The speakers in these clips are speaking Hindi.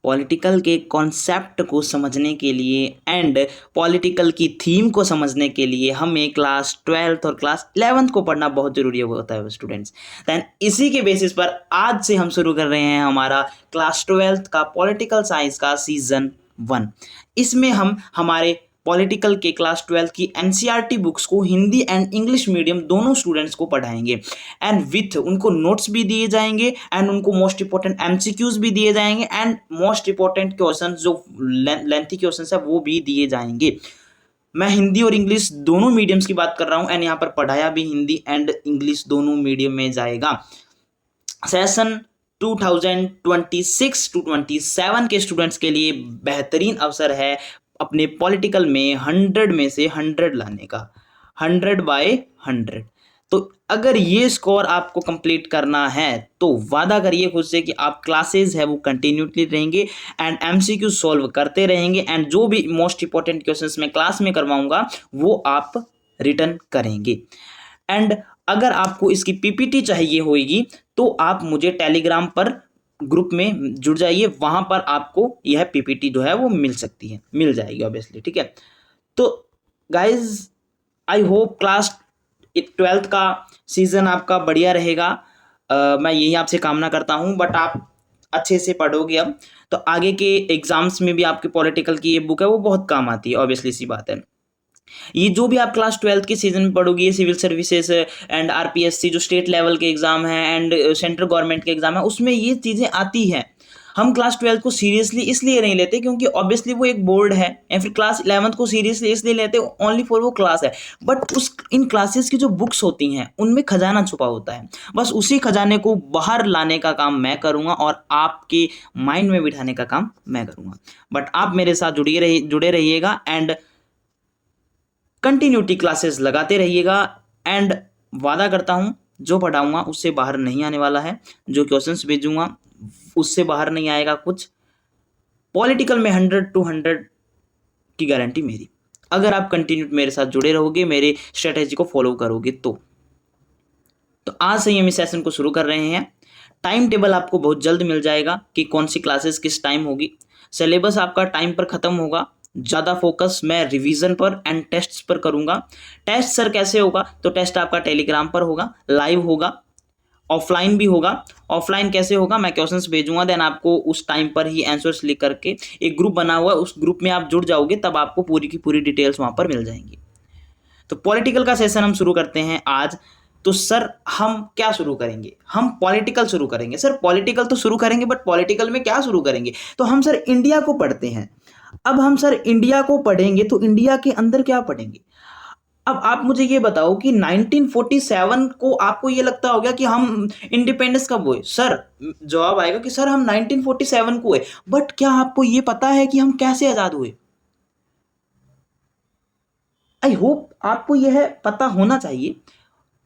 पॉलिटिकल के कॉन्सेप्ट को समझने के लिए एंड पॉलिटिकल की थीम को समझने के लिए हमें क्लास 12th और क्लास 11th को पढ़ना बहुत ज़रूरी होता है स्टूडेंट्स। दैन इसी के बेसिस पर आज से हम शुरू कर रहे हैं हमारा क्लास 12th का पॉलिटिकल साइंस का सीज़न 1। इसमें हम हमारे पॉलिटिकल के क्लास 12th की एनसीईआरटी बुक्स को हिंदी एंड इंग्लिश मीडियम दोनों स्टूडेंट्स को पढ़ाएंगे एंड विथ उनको नोट्स भी दिए जाएंगे एंड उनको मोस्ट इंपॉर्टेंट एमसीक्यूज भी दिए जाएंगे एंड मोस्ट इंपॉर्टेंट क्वेश्चन जो लेंथी क्वेश्चन है वो भी दिए जाएंगे। मैं हिंदी और इंग्लिश दोनों मीडियम्स की बात कर रहा हूँ एंड यहाँ पर पढ़ाया भी हिंदी एंड इंग्लिश दोनों मीडियम में जाएगा। सेशन 2026 टू 27 के स्टूडेंट्स के लिए बेहतरीन अवसर है अपने पॉलिटिकल में 100 में से 100 लाने का, 100/100। तो अगर ये स्कोर आपको कंप्लीट करना है तो वादा करिए खुद से कि आप क्लासेस है वो कंटिन्यूसली रहेंगे एंड एमसीक्यू सॉल्व करते रहेंगे एंड जो भी मोस्ट इंपॉर्टेंट क्वेश्चंस मैं क्लास में करवाऊंगा वो आप रिटर्न करेंगे। एंड अगर आपको इसकी पीपीटी चाहिए होगी तो आप मुझे टेलीग्राम पर ग्रुप में जुड़ जाइए, वहां पर आपको यह पीपीटी जो है वो मिल सकती है, मिल जाएगी ऑब्वियसली। ठीक है, तो guys I hope class 12th का सीजन आपका बढ़िया रहेगा। मैं यही आपसे कामना करता हूं, बट आप अच्छे से पढ़ोगे अब तो आगे के एग्जाम्स में भी आपके पॉलिटिकल की ये बुक है वो बहुत काम आती है, ऑब्वियसली सी बात है। ये जो भी आप क्लास 12th के सीजन में पढ़ोगे, ये सिविल सर्विसेज एंड आरपीएससी जो स्टेट लेवल के एग्जाम है एंड सेंट्रल गवर्नमेंट के एग्जाम है, उसमें ये चीज़ें आती हैं। हम क्लास 12th को सीरियसली इसलिए नहीं लेते क्योंकि ऑब्वियसली वो एक बोर्ड है, या फिर क्लास 11th को सीरियसली इसलिए लेते ओनली फॉर वो क्लास है, बट इन क्लासेस की जो बुक्स होती हैं उनमें खजाना छुपा होता है। बस उसी खजाने को बाहर लाने का काम मैं करूँगा और आपके माइंड में बिठाने का काम मैं करूँगा। बट आप मेरे साथ जुड़े रहिएगा एंड कंटिन्यूटी क्लासेस लगाते रहिएगा एंड वादा करता हूं जो पढ़ाऊंगा उससे बाहर नहीं आने वाला है, जो क्वेश्चंस भेजूंगा उससे बाहर नहीं आएगा कुछ। पॉलिटिकल में 100 की गारंटी मेरी, अगर आप कंटिन्यू मेरे साथ जुड़े रहोगे, मेरे स्ट्रेटेजी को फॉलो करोगे तो आज से ही हम इस सेशन को शुरू कर रहे हैं। टाइम टेबल आपको बहुत जल्द मिल जाएगा कि कौन सी क्लासेस किस टाइम होगी। सिलेबस आपका टाइम पर खत्म होगा, ज़्यादा फोकस मैं रिवीजन पर एंड टेस्ट्स पर करूंगा। टेस्ट सर कैसे होगा, तो टेस्ट आपका टेलीग्राम पर होगा, लाइव होगा, ऑफलाइन भी होगा। ऑफलाइन कैसे होगा, मैं क्वेश्चंस भेजूंगा, देन आपको उस टाइम पर ही आंसर्स लिख करके एक ग्रुप बना हुआ है, उस ग्रुप में आप जुड़ जाओगे, तब आपको पूरी की पूरी डिटेल्स वहां पर मिल जाएंगी। तो पॉलिटिकल का सेशन हम शुरू करते हैं आज। तो सर हम क्या शुरू करेंगे, हम पॉलिटिकल शुरू करेंगे। सर पॉलिटिकल तो शुरू करेंगे, बट पॉलिटिकल में क्या शुरू करेंगे, तो हम सर इंडिया को पढ़ते हैं। अब हम सर इंडिया को पढ़ेंगे तो इंडिया के अंदर क्या पढ़ेंगे। अब आप मुझे ये बताओ कि 1947 को आपको ये लगता होगा कि हम इंडिपेंडेंस कब हुए। सर जवाब आएगा कि सर हम 1947 को हुए, बट क्या आपको ये पता है कि हम कैसे आजाद हुए। आई होप आपको यह पता होना चाहिए,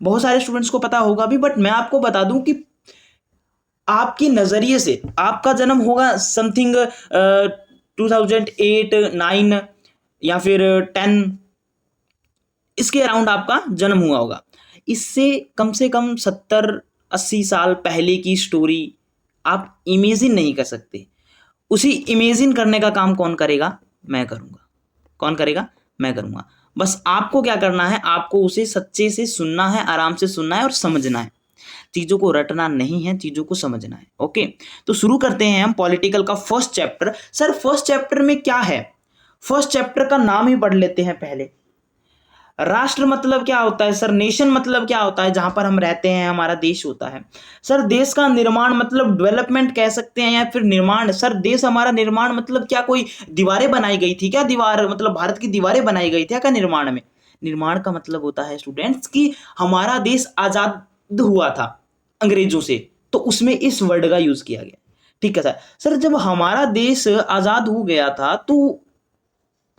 बहुत सारे स्टूडेंट्स को पता होगा भी, बट मैं आपको बता दूं कि आपके नजरिए से आपका जन्म होगा समथिंग 2008, 9 या फिर 10, इसके अराउंड आपका जन्म हुआ होगा। इससे कम से कम 70-80 साल पहले की स्टोरी आप इमेजिन नहीं कर सकते। उसी इमेजिन करने का काम कौन करेगा, मैं करूँगा। कौन करेगा, मैं करूँगा। बस आपको क्या करना है, आपको उसे सच्चे से सुनना है, आराम से सुनना है और समझना है। चीज़ों को रटना नहीं है, चीज़ों को समझना है। ओके, तो शुरू करते हैं हम पॉलिटिकल का first chapter. Sir first chapter में क्या है, फर्स्ट चैप्टर का नाम ही पढ़ लेते हैं पहले। राष्ट्र मतलब क्या होता है सर, नेशन मतलब क्या होता है, जहां पर हम रहते हैं हमारा देश होता है। सर देश का निर्माण मतलब डेवलपमेंट कह सकते हैं या फिर निर्माण। सर देश हमारा निर्माण मतलब क्या कोई दीवारें बनाई गई थी क्या, दीवार मतलब भारत की दीवारें बनाई गई थी क्या निर्माण में। निर्माण का मतलब होता है स्टूडेंट्स कि हमारा देश आजाद हुआ था अंग्रेजों से, तो उसमें इस वर्ड का यूज किया गया। ठीक है सर। सर जब हमारा देश आजाद हो गया था तो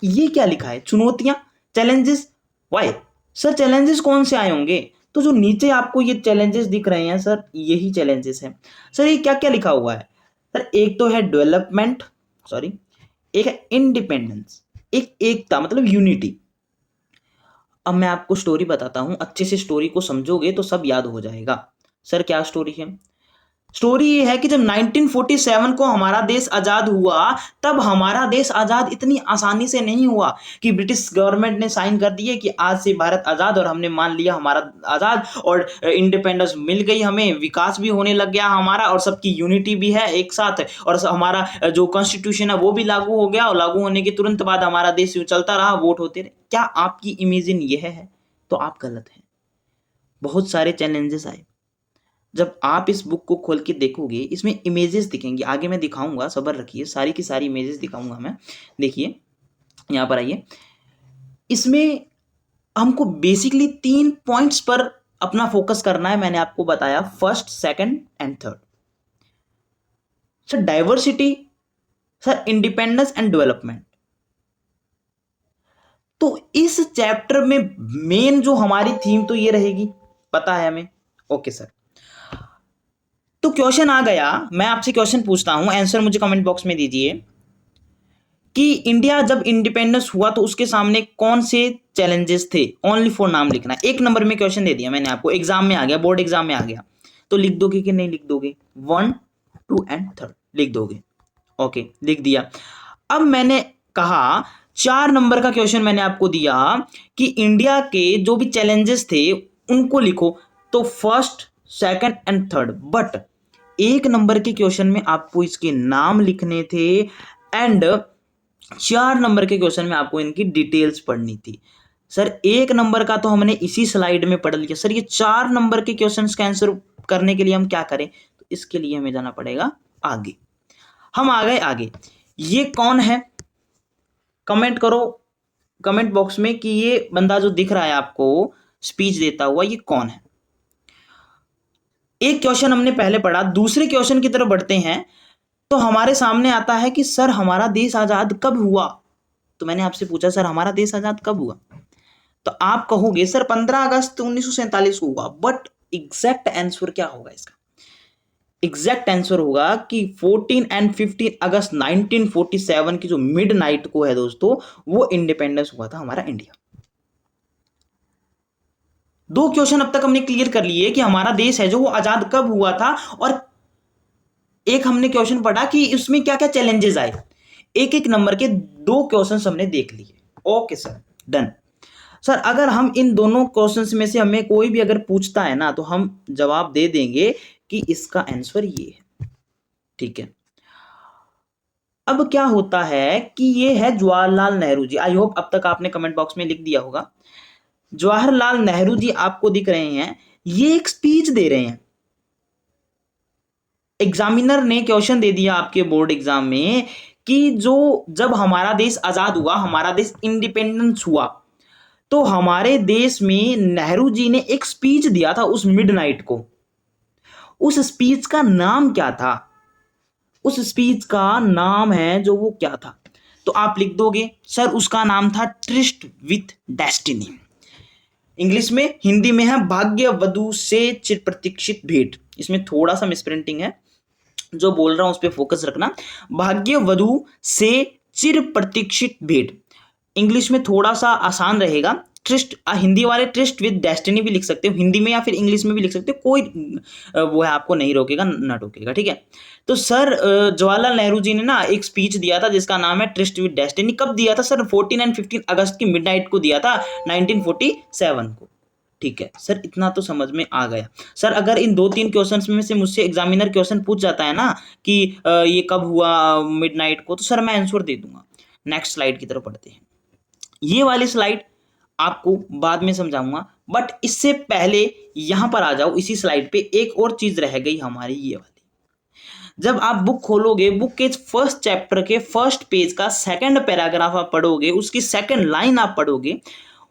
ये क्या लिखा है, चुनौतियां, चैलेंजेस। वाई सर, चैलेंजेस कौन से आए होंगे, तो जो नीचे आपको ये चैलेंजेस दिख रहे हैं सर, यही चैलेंजेस हैं। सर ये क्या क्या लिखा हुआ है, सर एक तो है डेवलपमेंट, सॉरी एक है इंडिपेंडेंस, एक एकता मतलब यूनिटी। अब मैं आपको स्टोरी बताता हूं, अच्छे से स्टोरी को समझोगे तो सब याद हो जाएगा। सर क्या स्टोरी है, स्टोरी ये है कि जब 1947 को हमारा देश आज़ाद हुआ, तब हमारा देश आज़ाद इतनी आसानी से नहीं हुआ कि ब्रिटिश गवर्नमेंट ने साइन कर दिए कि आज से भारत आज़ाद, और हमने मान लिया हमारा आज़ाद और इंडिपेंडेंस मिल गई, हमें विकास भी होने लग गया हमारा, और सबकी यूनिटी भी है एक साथ, और हमारा जो कॉन्स्टिट्यूशन है वो भी लागू हो गया, और लागू होने के तुरंत बाद हमारा देश यूं चलता रहा, वोट होते रहे। क्या आपकी इमेजिन ये है? तो आप गलत हैं। बहुत सारे चैलेंजेस आए। जब आप इस बुक को खोल के देखोगे, इसमें इमेजेस दिखेंगी, आगे मैं दिखाऊंगा, सब्र रखिए, सारी की सारी इमेजेस दिखाऊंगा मैं। देखिए यहाँ पर आइए, इसमें हमको बेसिकली 3 पॉइंट्स पर अपना फोकस करना है। मैंने आपको बताया first, second and third. Sir diversity, sir independence and development. तो इस चैप्टर में मेन जो हमारी थीम तो ये रहेगी, पता है हमें। ओके सर, तो क्वेश्चन आ गया, मैं आपसे क्वेश्चन पूछता हूं, आंसर मुझे कमेंट बॉक्स में दीजिए कि इंडिया जब इंडिपेंडेंस हुआ तो उसके सामने कौन से चैलेंजेस थे? ओनली फॉर नाम लिखना। 1 नंबर में क्वेश्चन दे दिया मैंने आपको, एग्जाम में आ गया, बोर्ड एग्जाम में आ गया, तो लिख दोगे कि नहीं लिख दोगे? 1, 2 एंड 3 लिख दोगे? ओके, लिख दिया। अब मैंने कहा 4 नंबर का क्वेश्चन मैंने आपको दिया कि इंडिया के जो भी चैलेंजेस थे उनको लिखो, तो first, second and third. But 1 number के क्वेश्चन में आपको इसके नाम लिखने थे, एंड 4 नंबर के क्वेश्चन में आपको इनकी डिटेल्स पढ़नी थी। सर 1 नंबर का तो हमने इसी स्लाइड में पढ़ लिया, सर ये 4 नंबर के क्वेश्चंस का आंसर करने के लिए हम क्या करें? तो इसके लिए हमें जाना पड़ेगा आगे। हम आ गए आगे। ये कौन है? कमेंट करो कमेंट बॉक्स में कि ये बंदा जो दिख रहा है आपको स्पीच देता हुआ, ये कौन है? एक क्वेश्चन हमने पहले पढ़ा, दूसरे क्वेश्चन की तरफ बढ़ते हैं तो हमारे सामने आता है कि सर हमारा देश आजाद कब हुआ? तो मैंने आपसे पूछा सर हमारा देश आजाद कब हुआ? तो आप कहोगे सर 15 अगस्त 1947 को हुआ। बट एग्जैक्ट आंसर क्या होगा इसका? एग्जैक्ट आंसर होगा कि 14 एंड 15 अगस्त 1947 की जो मिड नाइट को है दोस्तों, वो इंडिपेंडेंस हुआ था हमारा इंडिया। 2 क्वेश्चन अब तक हमने क्लियर कर लिए कि हमारा देश है जो वो आजाद कब हुआ था, और एक हमने क्वेश्चन पढ़ा कि उसमें क्या क्या चैलेंजेस आए। 1-1 नंबर के 2 क्वेश्चन हमने देख लिए। Okay sir, done. सर अगर हम इन दोनों क्वेश्चंस में से हमें कोई भी अगर पूछता है ना, तो हम जवाब दे देंगे कि इसका आंसर ये है। ठीक है, अब क्या होता है कि ये है जवाहरलाल नेहरू जी। आई होप अब तक आपने कमेंट बॉक्स में लिख दिया होगा। जवाहरलाल नेहरू जी आपको दिख रहे हैं, ये एक स्पीच दे रहे हैं। एग्जामिनर ने क्वेश्चन दे दिया आपके बोर्ड एग्जाम में कि जो जब हमारा देश आजाद हुआ, हमारा देश इंडिपेंडेंस हुआ, तो हमारे देश में नेहरू जी ने एक स्पीच दिया था उस मिडनाइट को। उस स्पीच का नाम क्या था? उस स्पीच का नाम है जो वो क्या था? तो आप लिख दोगे सर उसका नाम था ट्रिस्ट विथ डेस्टिनी। इंग्लिश में, हिंदी में है भाग्य वधु से चिर प्रतीक्षित भेंट। इसमें थोड़ा सा मिसप्रिंटिंग है, जो बोल रहा हूं उस पर फोकस रखना। भाग्य वधु से चिर प्रतीक्षित भेंट, इंग्लिश में थोड़ा सा आसान रहेगा। ट्रिस्ट, हिंदी वाले ट्रिस्ट विद डेस्टिनी भी लिख सकते हो हिंदी में, या फिर इंग्लिश में भी लिख सकते हो, कोई वो है आपको नहीं रोकेगा, ना टोकेगा। ठीक है, तो सर जवाहरलाल नेहरू जी ने ना एक स्पीच दिया था जिसका नाम है ट्रिस्ट विद डेस्टिनी। कब दिया था सर? 14 एंड 15 अगस्त की मिडनाइट को दिया था, 1947 को। ठीक है सर, इतना तो समझ में आ गया। सर अगर इन 2-3 क्वेश्चंस में से मुझसे एग्जामिनर क्वेश्चन पूछ जाता है ना कि ये कब हुआ मिडनाइट को, तो सर मैं आंसर दे दूंगा। नेक्स्ट स्लाइड की तरफ बढ़ते हैं। ये वाली स्लाइड आपको बाद में समझाऊंगा, बट इससे पहले यहां पर आ जाओ। इसी स्लाइड पे एक और चीज रह गई हमारी, ये वाली। जब आप बुक खोलोगे, बुक के फर्स्ट चैप्टर के फर्स्ट पेज का सेकंड पैराग्राफ आप पढ़ोगे, उसकी सेकंड लाइन आप पढ़ोगे,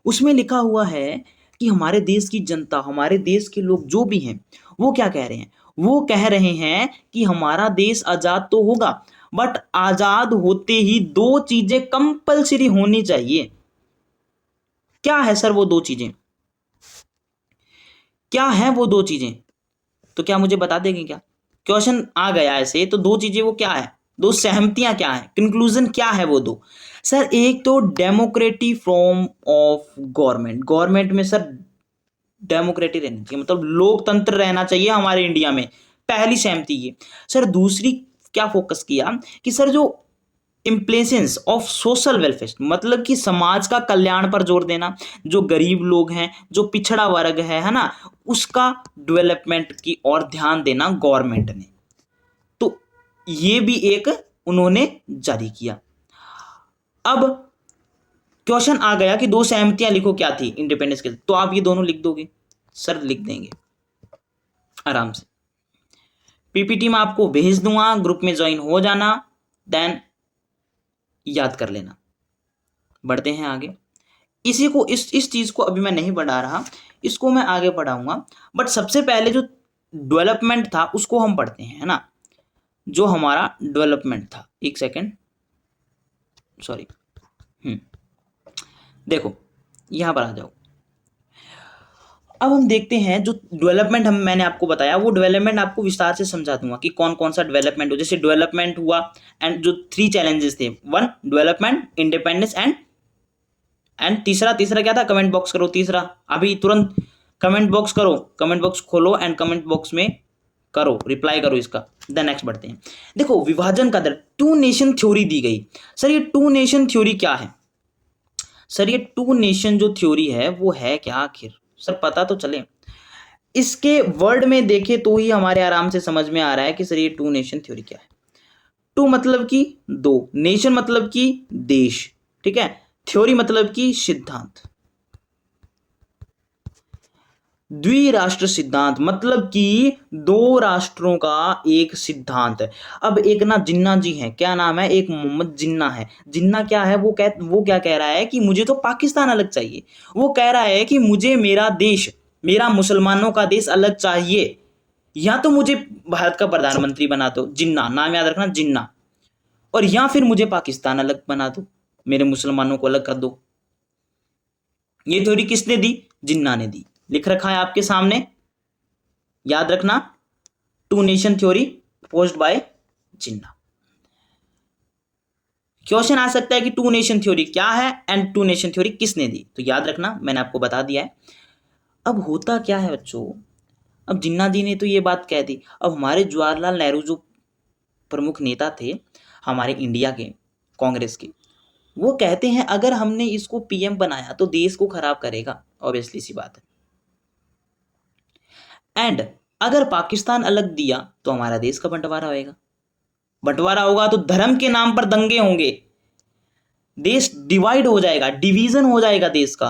उसमें लिखा हुआ है कि हमारे देश की जनता, हमारे देश के लोग जो भी हैं, वो क्या कह रहे हैं? वो कह रहे हैं कि हमारा देश आजाद तो होगा, बट आजाद होते ही 2 चीजें कंपलसरी होनी चाहिए। क्या है सर वो 2 चीजें? क्या है वो 2 चीजें? तो क्या मुझे बता देंगे क्या? क्वेश्चन आ गया ऐसे, तो 2 चीजें वो क्या है? 2 सहमतियां क्या है? कंक्लूजन क्या है वो 2? सर एक तो democratic form of government, government में सर डेमोक्रेटिक रहनी चाहिए, मतलब लोकतंत्र रहना चाहिए हमारे इंडिया में। पहली सहमति ये। सर दूसरी क्या फोकस किया कि सर जो इम्प्लेसेंस ऑफ सोशल वेलफेयर, मतलब कि समाज का कल्याण पर जोर देना, जो गरीब लोग हैं, जो पिछड़ा वर्ग है ना, उसका डेवलपमेंट की ओर ध्यान देना गवर्नमेंट ने। तो ये भी एक उन्होंने जारी किया। अब क्वेश्चन आ गया कि दो सहमतियां लिखो क्या थी इंडिपेंडेंस के, तो आप ये दोनों लिख दोगे? सर लिख देंगे आराम से, पीपीटी में आपको भेज दूंगा, ग्रुप में ज्वाइन हो जाना, देन याद कर लेना। बढ़ते हैं आगे। इसी को इस चीज को अभी मैं नहीं बढ़ा रहा, इसको मैं आगे पढ़ाऊंगा, बट सबसे पहले जो डेवलपमेंट था उसको हम पढ़ते हैं, है ना। जो हमारा डेवलपमेंट था, एक सेकेंड, सॉरी, देखो यहां पर आ जाओ। अब हम देखते हैं जो डेवलपमेंट मैंने आपको बताया, वो डेवलपमेंट आपको विस्तार से समझा दूंगा कि कौन कौन सा डेवलपमेंट हो। जैसे डेवलपमेंट हुआ एंड जो 3 चैलेंजेस थे, 1 डेवलपमेंट, इंडिपेंडेंस एंड तीसरा क्या था? कमेंट बॉक्स करो तीसरा, अभी तुरंत कमेंट बॉक्स करो, कमेंट बॉक्स खोलो एंड कमेंट बॉक्स में करो, रिप्लाई करो इसका। देन नेक्स्ट बढ़ते हैं। देखो विभाजन का दर, 2 नेशन थ्योरी दी गई। सर ये 2 नेशन थ्योरी क्या है? सर ये 2 नेशन जो थ्योरी है वो है क्या आखिर? सर पता तो चले, इसके वर्ड में देखे तो ही हमारे आराम से समझ में आ रहा है कि सर ये 2 नेशन थ्योरी क्या है। 2 मतलब कि 2, नेशन मतलब कि देश, ठीक है, थ्योरी मतलब कि सिद्धांत। द्विराष्ट्र सिद्धांत मतलब कि 2 राष्ट्रों का एक सिद्धांत है। अब एक ना जिन्ना जी हैं, क्या नाम है, एक मोहम्मद जिन्ना है। जिन्ना क्या है, वो क्या कह रहा है कि मुझे तो पाकिस्तान अलग चाहिए। वो कह रहा है कि मुझे मेरा देश, मेरा मुसलमानों का देश अलग चाहिए, या तो मुझे भारत का प्रधानमंत्री बना दो, जिन्ना नाम याद रखना, जिन्ना, और या फिर मुझे पाकिस्तान अलग बना दो, मेरे मुसलमानों को अलग कर दो। ये थ्योरी किसने दी? जिन्ना ने दी। लिख रखा है आपके सामने, याद रखना, 2 नेशन थ्योरी पोस्ड बाय जिन्ना। क्वेश्चन आ सकता है कि 2 नेशन थ्योरी क्या है एंड 2 नेशन थ्योरी किसने दी, तो याद रखना मैंने आपको बता दिया है। अब होता क्या है बच्चों, अब जिन्ना जी ने तो ये बात कह दी, अब हमारे जवाहरलाल नेहरू जो प्रमुख नेता थे हमारे इंडिया के, कांग्रेस के, वो कहते हैं अगर हमने इसको पीएम बनाया तो देश को खराब करेगा, ऑब्वियसली सी बात है। एंड अगर पाकिस्तान अलग दिया तो हमारा देश का बंटवारा होगा, बंटवारा होगा तो धर्म के नाम पर दंगे होंगे, देश डिवाइड हो जाएगा, डिवीजन हो जाएगा देश का,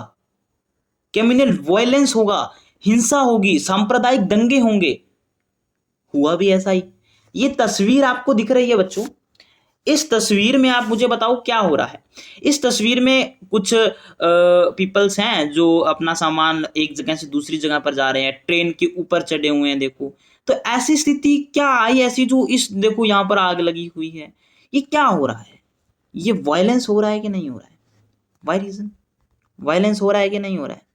कम्युनल वायलेंस होगा, हिंसा होगी, सांप्रदायिक दंगे होंगे। हुआ भी ऐसा ही। ये तस्वीर आपको दिख रही है बच्चों, इस तस्वीर में आप मुझे बताओ क्या हो रहा है। इस तस्वीर में कुछ पीपल्स हैं जो अपना सामान एक जगह से दूसरी जगह पर जा रहे हैं, ट्रेन के ऊपर चढ़े हुए हैं, देखो। तो ऐसी स्थिति क्या आई ऐसी, जो इस देखो यहाँ पर आग लगी हुई है, ये क्या हो रहा है? ये वायलेंस हो रहा है कि नहीं हो रहा है? Y reason? वायलेंस हो रहा है कि नहीं हो रहा है?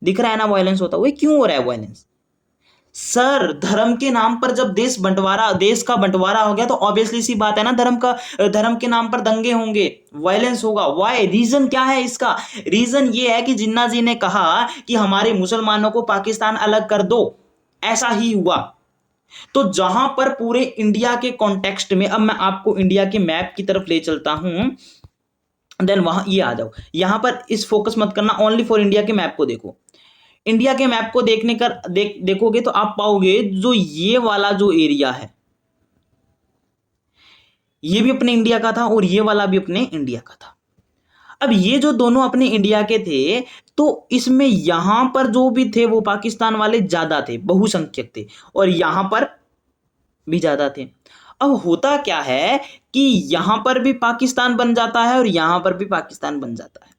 दिख रहा है ना वायलेंस होता हुआ, क्यों हो रहा है वायलेंस? सर धर्म के नाम पर जब देश का बंटवारा हो गया तो ऑब्वियसली सी बात है ना, धर्म के नाम पर दंगे होंगे, वायलेंस होगा। व्हाई? रीजन क्या है इसका? रीजन ये है कि जिन्ना जी ने कहा कि हमारे मुसलमानों को पाकिस्तान अलग कर दो, ऐसा ही हुआ। तो जहां पर पूरे इंडिया के कॉन्टेक्स्ट में, अब मैं आपको इंडिया के मैप की तरफ ले चलता हूं, देन वहां ये आ जाओ, यहां पर इस फोकस मत करना, ओनली फॉर इंडिया के मैप को देखो। इंडिया के मैप को देखोगे तो आप पाओगे जो ये वाला जो एरिया है, ये भी अपने इंडिया का था और ये वाला भी अपने इंडिया का था। अब ये जो दोनों अपने इंडिया के थे, तो इसमें यहां पर जो भी थे वो पाकिस्तान वाले ज्यादा थे, बहुसंख्यक थे, और यहां पर भी ज्यादा थे। अब होता क्या है कि यहां पर भी पाकिस्तान बन जाता है और यहां पर भी पाकिस्तान बन जाता है।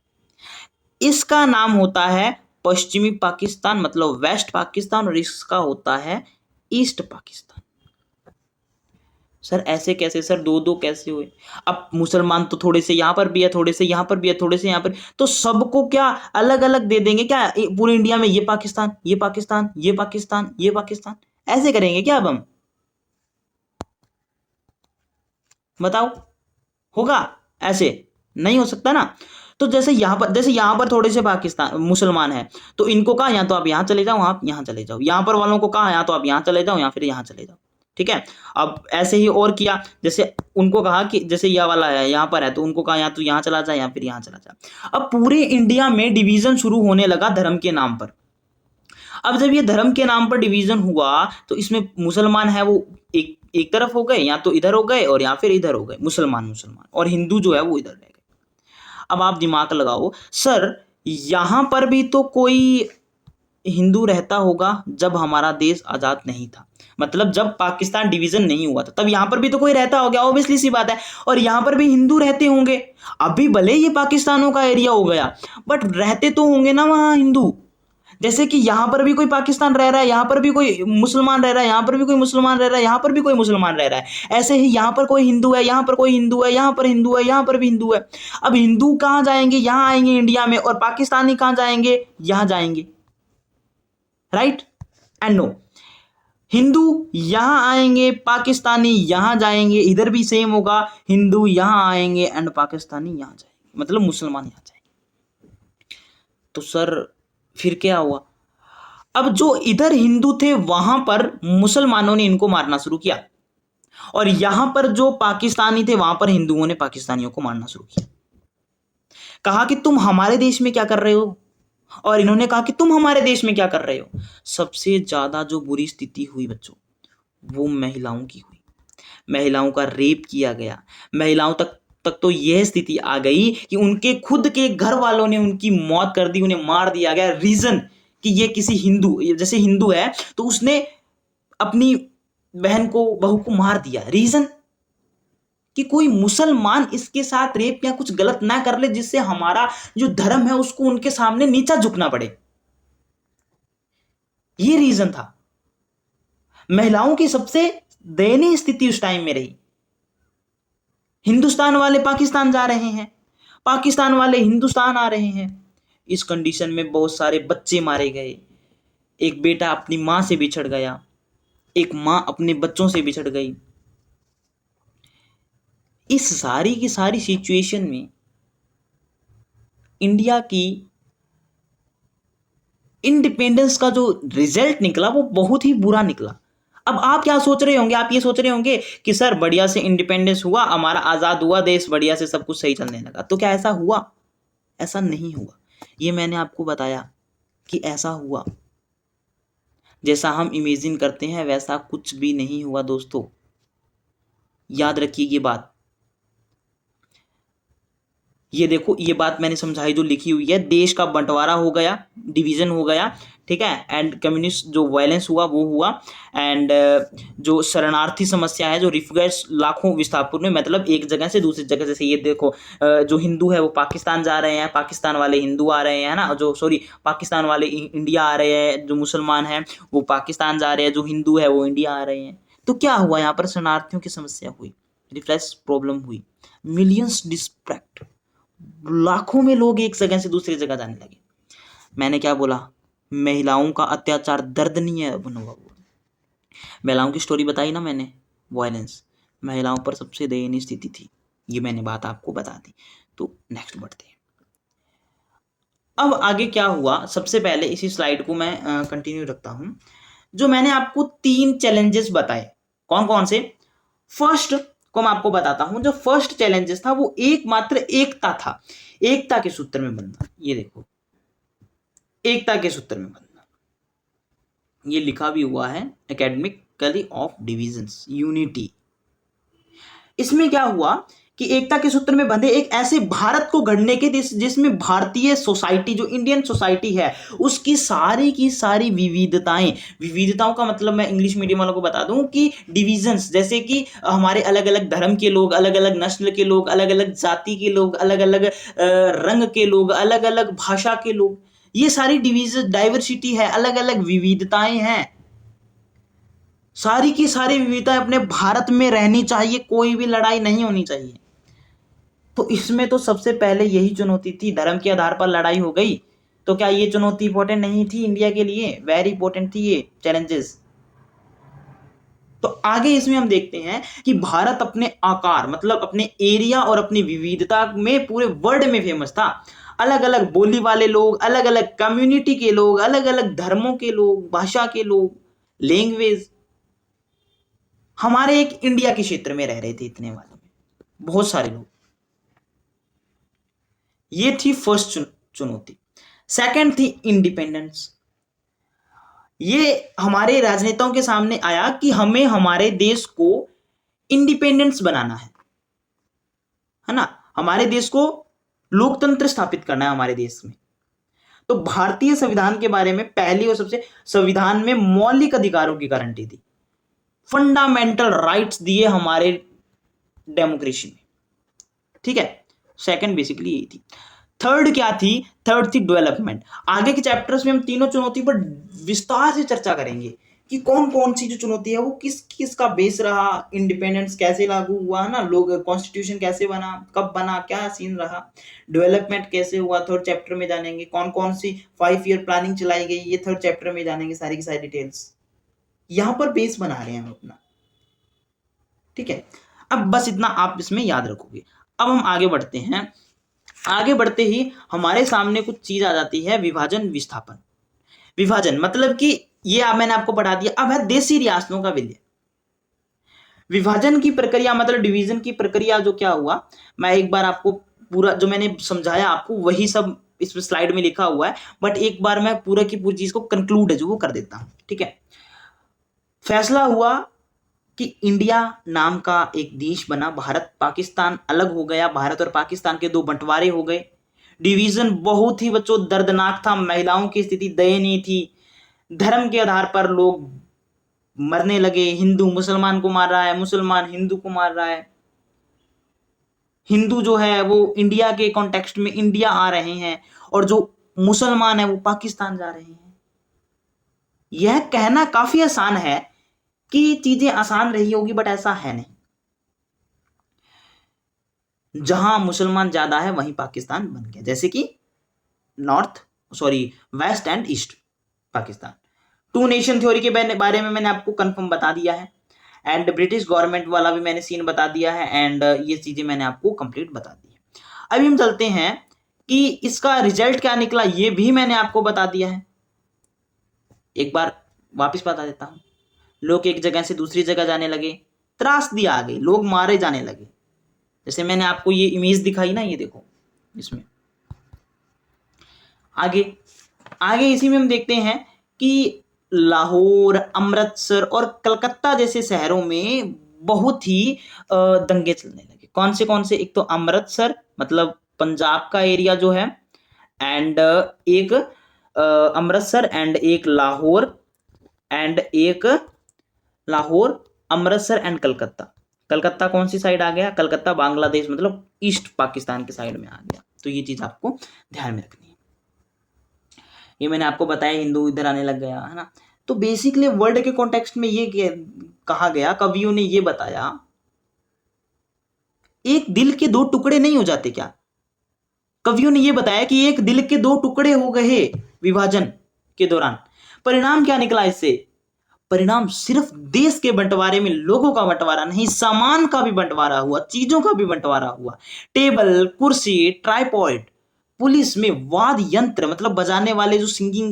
इसका नाम होता है पश्चिमी पाकिस्तान, मतलब वेस्ट पाकिस्तान, और इसका होता है ईस्ट पाकिस्तान। सर ऐसे कैसे सर, दो दो कैसे हुए? अब मुसलमान तो थोड़े से यहां पर भी है, थोड़े से यहां पर भी है, थोड़े से यहां पर, तो सबको क्या अलग अलग दे देंगे क्या पूरे इंडिया में? ये पाकिस्तान, ये पाकिस्तान, ये पाकिस्तान, ये पाकिस्तान, ऐसे करेंगे क्या अब हम? बताओ, होगा? ऐसे नहीं हो सकता ना। तो जैसे यहाँ पर थोड़े से पाकिस्तान मुसलमान हैं, तो इनको कहा या तो आप यहाँ चले जाओ, आप यहाँ चले जाओ, यहाँ पर वालों को कहा या तो आप यहाँ चले जाओ या फिर यहाँ चले जाओ, ठीक है। अब ऐसे ही और किया, जैसे उनको कहा कि जैसे यह वाला है यहाँ पर है, तो उनको कहा या तो यहाँ चला जा या फिर यहाँ चला जा। अब पूरे इंडिया में डिवीजन शुरू होने लगा धर्म के नाम पर। अब जब ये धर्म के नाम पर डिवीजन हुआ, तो इसमें मुसलमान है वो एक तरफ हो गए, या तो इधर हो गए और या फिर इधर हो गए, मुसलमान, और हिंदू जो है वो इधर रह गए। अब आप दिमाग लगाओ, सर यहां पर भी तो कोई हिंदू रहता होगा जब हमारा देश आजाद नहीं था, मतलब जब पाकिस्तान डिवीजन नहीं हुआ था, तब यहां पर भी तो कोई रहता होगा, ऑब्वियसली सी बात है, और यहां पर भी हिंदू रहते होंगे। अभी भले ये पाकिस्तानों का एरिया हो गया, बट रहते तो होंगे ना वहां हिंदू। जैसे कि यहाँ पर भी कोई पाकिस्तान रह रहा है, यहाँ पर भी कोई मुसलमान रह रहा है, यहाँ पर भी कोई मुसलमान रह रहा है, यहाँ पर भी कोई मुसलमान रह रहा है, ऐसे ही यहाँ पर कोई हिंदू है, यहाँ पर कोई हिंदू है, यहाँ पर हिंदू है, यहाँ पर भी हिंदू है। अब हिंदू कहाँ जाएंगे? यहाँ आएंगे इंडिया में, और पाकिस्तानी कहाँ जाएंगे? यहाँ जाएंगे, राइट एंड नो। हिंदू यहाँ आएंगे, पाकिस्तानी यहाँ जाएंगे, इधर भी सेम होगा, हिंदू यहाँ आएंगे एंड पाकिस्तानी यहाँ जाएंगे, मतलब मुसलमान यहाँ जाएंगे। तो सर फिर क्या हुआ? अब जो इधर हिंदू थे वहां पर मुसलमानों ने इनको मारना शुरू किया, और यहां पर जो पाकिस्तानी थे वहां पर हिंदुओं ने पाकिस्तानियों को मारना शुरू किया। कहा कि तुम हमारे देश में क्या कर रहे हो, और इन्होंने कहा कि तुम हमारे देश में क्या कर रहे हो। सबसे ज्यादा जो बुरी स्थिति हुई बच्चों, वो महिलाओं की हुई। महिलाओं का रेप किया गया, महिलाओं तक तो यह स्थिति आ गई कि उनके खुद के घर वालों ने उनकी मौत कर दी, उन्हें मार दिया गया। रीजन कि ये किसी हिंदू, जैसे हिंदू है तो उसने अपनी बहन को, बहू को मार दिया। रीजन कि कोई मुसलमान इसके साथ रेप या कुछ गलत ना कर ले, जिससे हमारा जो धर्म है उसको उनके सामने नीचा झुकना पड़े। ये रीजन था। महिलाओं की सबसे दयनीय स्थिति उस टाइम में रही। हिंदुस्तान वाले पाकिस्तान जा रहे हैं, पाकिस्तान वाले हिंदुस्तान आ रहे हैं। इस कंडीशन में बहुत सारे बच्चे मारे गए। एक बेटा अपनी मां से बिछड़ गया, एक मां अपने बच्चों से बिछड़ गई। इस सारी की सारी सिचुएशन में इंडिया की इंडिपेंडेंस का जो रिजल्ट निकला वो बहुत ही बुरा निकला। अब आप क्या सोच रहे होंगे? आप ये सोच रहे होंगे कि सर बढ़िया से इंडिपेंडेंस हुआ, हमारा आजाद हुआ देश, बढ़िया से सब कुछ सही चलने लगा। तो क्या ऐसा हुआ? ऐसा नहीं हुआ। ये मैंने आपको बताया कि ऐसा हुआ। जैसा हम इमेजिन करते हैं वैसा कुछ भी नहीं हुआ दोस्तों, याद रखिए ये बात। ये देखो, ये बात मैंने समझाई जो लिखी हुई है। देश का बंटवारा हो गया, डिवीजन हो गया, ठीक है, एंड कम्युनिस्ट जो वायलेंस हुआ वो हुआ, एंड जो शरणार्थी समस्या है, जो रिफ्यूजीज लाखों विस्थापित में, मतलब एक जगह से दूसरी जगह, जैसे ये देखो जो हिंदू है वो पाकिस्तान जा रहे हैं, पाकिस्तान वाले हिंदू आ रहे हैं ना, जो सॉरी पाकिस्तान वाले इंडिया आ रहे हैं, जो मुसलमान हैं वो पाकिस्तान जा रहे हैं, जो हिंदू है वो इंडिया आ रहे हैं। तो क्या हुआ? यहाँ पर शरणार्थियों की समस्या हुई, रिफ्लेक्स प्रॉब्लम हुई, मिलियंस डिस्पैक्ट, लाखों में लोग एक जगह से दूसरी जगह जाने लगे। मैंने क्या बोला? महिलाओं का अत्याचार दर्दनीय बना हुआ। महिलाओं की स्टोरी बताई ना मैंने, वायलेंस, महिलाओं पर सबसे दयनीय स्थिति थी, ये मैंने बात आपको बता दी। तो नेक्स्ट बढ़ते हैं। अब आगे क्या हुआ? सबसे पहले इसी स्लाइड को मैं कंटिन्यू रखता हूं। जो मैंने आपको 3 चैलेंजेस बताए, कौन कौन से? फर्स्ट को मैं आपको बताता हूं। जो फर्स्ट चैलेंजेस था वो एकमात्र एकता था, एकता के सूत्र में बंधना। ये देखो, एकता के सूत्र में बंधना, ये लिखा भी हुआ है, एकेडमिकली ऑफ डिविजन्स, यूनिटी। इसमें क्या हुआ कि एकता के सूत्र में बंधे एक ऐसे भारत को गढ़ने के जिसमें भारतीय सोसाइटी, जो इंडियन सोसाइटी है, उसकी सारी की सारी विविधताओं का मतलब मैं इंग्लिश मीडियम वालों को बता दूं कि डिविजन्स, जैसे कि हमारे अलग अलग धर्म के लोग, अलग अलग नस्ल के लोग, अलग अलग जाति के लोग, अलग अलग रंग के लोग, अलग अलग भाषा के लोग, ये सारी डाइवर्सिटी है, अलग अलग विविधताएं हैं। सारी की सारी विविधताएं अपने भारत में रहनी चाहिए, कोई भी लड़ाई नहीं होनी चाहिए। तो इसमें तो सबसे पहले यही चुनौती थी, धर्म के आधार पर लड़ाई हो गई। तो क्या ये चुनौती इंपॉर्टेंट नहीं थी इंडिया के लिए? वेरी इंपॉर्टेंट थी ये चैलेंजेस। तो आगे इसमें हम देखते हैं कि भारत अपने आकार मतलब अपने एरिया और अपनी विविधता में पूरे वर्ल्ड में फेमस था। अलग अलग बोली वाले लोग, अलग अलग कम्युनिटी के लोग, अलग अलग धर्मों के लोग, भाषा के लोग, लैंग्वेज हमारे एक इंडिया के क्षेत्र में रह रहे थे, इतने वाले में बहुत सारे लोग। ये थी फर्स्ट चुनौती। सेकंड थी इंडिपेंडेंस। ये हमारे राजनेताओं के सामने आया कि हमें हमारे देश को इंडिपेंडेंस बनाना है ना, हमारे देश को लोकतंत्र स्थापित करना है हमारे देश में। तो भारतीय संविधान के बारे में पहली और सबसे, संविधान में मौलिक अधिकारों की गारंटी दी, फंडामेंटल राइट्स दिए हमारे डेमोक्रेसी में, ठीक है। सेकंड बेसिकली यही थी। थर्ड क्या थी? थर्ड थी डेवलपमेंट। आगे के चैप्टर्स में हम तीनों चुनौती पर विस्तार से चर्चा करेंगे कि कौन कौन सी जो चुनौती है वो किस किस का बेस रहा, इंडिपेंडेंस कैसे लागू हुआ है ना, लोग कॉन्स्टिट्यूशन कैसे बना, कब बना, क्या सीन रहा, डेवलपमेंट कैसे हुआ, थर्ड चैप्टर में जानेंगे। कौन कौन सी 5 ईयर प्लानिंग चलाई गई, ये थर्ड चैप्टर में जानेंगे, सारी की सारी डिटेल्स। यहां पर बेस बना रहे हैं हम अपना, ठीक है। अब बस इतना आप इसमें याद रखोगे। अब हम आगे बढ़ते हैं। आगे बढ़ते ही हमारे सामने कुछ चीज आ जाती है, विभाजन विस्थापन। विभाजन मतलब कि ये मैंने आपको पढ़ा दिया। अब है देशी रियासतों का विलय। विभाजन की प्रक्रिया मतलब डिवीजन की प्रक्रिया जो क्या हुआ, मैं एक बार आपको पूरा जो मैंने समझाया आपको वही सब इस स्लाइड में लिखा हुआ है, बट एक बार मैं पूरा की पूरी चीज को कंक्लूड है जो वो कर देता हूं, ठीक है। फैसला हुआ कि इंडिया नाम का एक देश बना, भारत पाकिस्तान अलग हो गया, भारत और पाकिस्तान के दो बंटवारे हो गए। डिवीजन बहुत ही बच्चों दर्दनाक था, महिलाओं की स्थिति दयनीय थी, धर्म के आधार पर लोग मरने लगे, हिंदू मुसलमान को मार रहा है, मुसलमान हिंदू को मार रहा है, हिंदू जो है वो इंडिया के कॉन्टेक्स्ट में इंडिया आ रहे हैं और जो मुसलमान है वो पाकिस्तान जा रहे हैं। यह कहना काफी आसान है कि चीजें आसान रही होगी, बट ऐसा है नहीं। जहां मुसलमान ज्यादा है वहीं पाकिस्तान बन गया, जैसे कि west and east Pakistan. 2 nation theory के बारे में मैंने आपको कंफर्म बता दिया है, एंड ब्रिटिश गवर्नमेंट वाला भी मैंने सीन बता दिया है, एंड ये चीजें मैंने आपको कंप्लीट बता दी है। अभी हम चलते हैं कि इसका रिजल्ट क्या निकला, ये भी मैंने आपको बता दिया है। एक बार वापस बता देता हूं। लोग एक जगह से दूसरी जगह जाने लगे, त्रासदी आ गई, लोग मारे जाने लगे। जैसे मैंने आपको ये इमेज दिखाई ना, ये देखो इसमें। आगे आगे इसी में हम देखते हैं कि लाहौर, अमृतसर और कलकत्ता जैसे शहरों में बहुत ही दंगे चलने लगे। कौन से? एक तो अमृतसर मतलब पंजाब का एरिया जो है, एंड एक अमृतसर, एंड एक लाहौर, एंड एक लाहौर, अमृतसर एंड कलकत्ता। कलकत्ता कौन सी साइड आ गया? कलकत्ता बांग्लादेश मतलब ईस्ट पाकिस्तान के साइड में आ गया। तो ये चीज आपको ध्यान में रखनी है। ये मैंने आपको बताया, हिंदू इधर आने लग गया है ना। तो बेसिकली वर्ल्ड के कॉन्टेक्स्ट में ये कहा गया, कवियों ने ये बताया, एक दिल के दो टुकड़े नहीं हो जाते क्या? कवियों ने ये बताया कि एक दिल के दो टुकड़े हो गए विभाजन के दौरान। परिणाम क्या निकला इससे? परिणाम सिर्फ देश के बंटवारे में लोगों का बंटवारा नहीं, सामान का भी बंटवारा हुआ, चीजों का भी बंटवारा हुआ। टेबल, कुर्सी, ट्राइपॉड, पुलिस में वाद्य यंत्र मतलब बजाने वाले जो सिंगिंग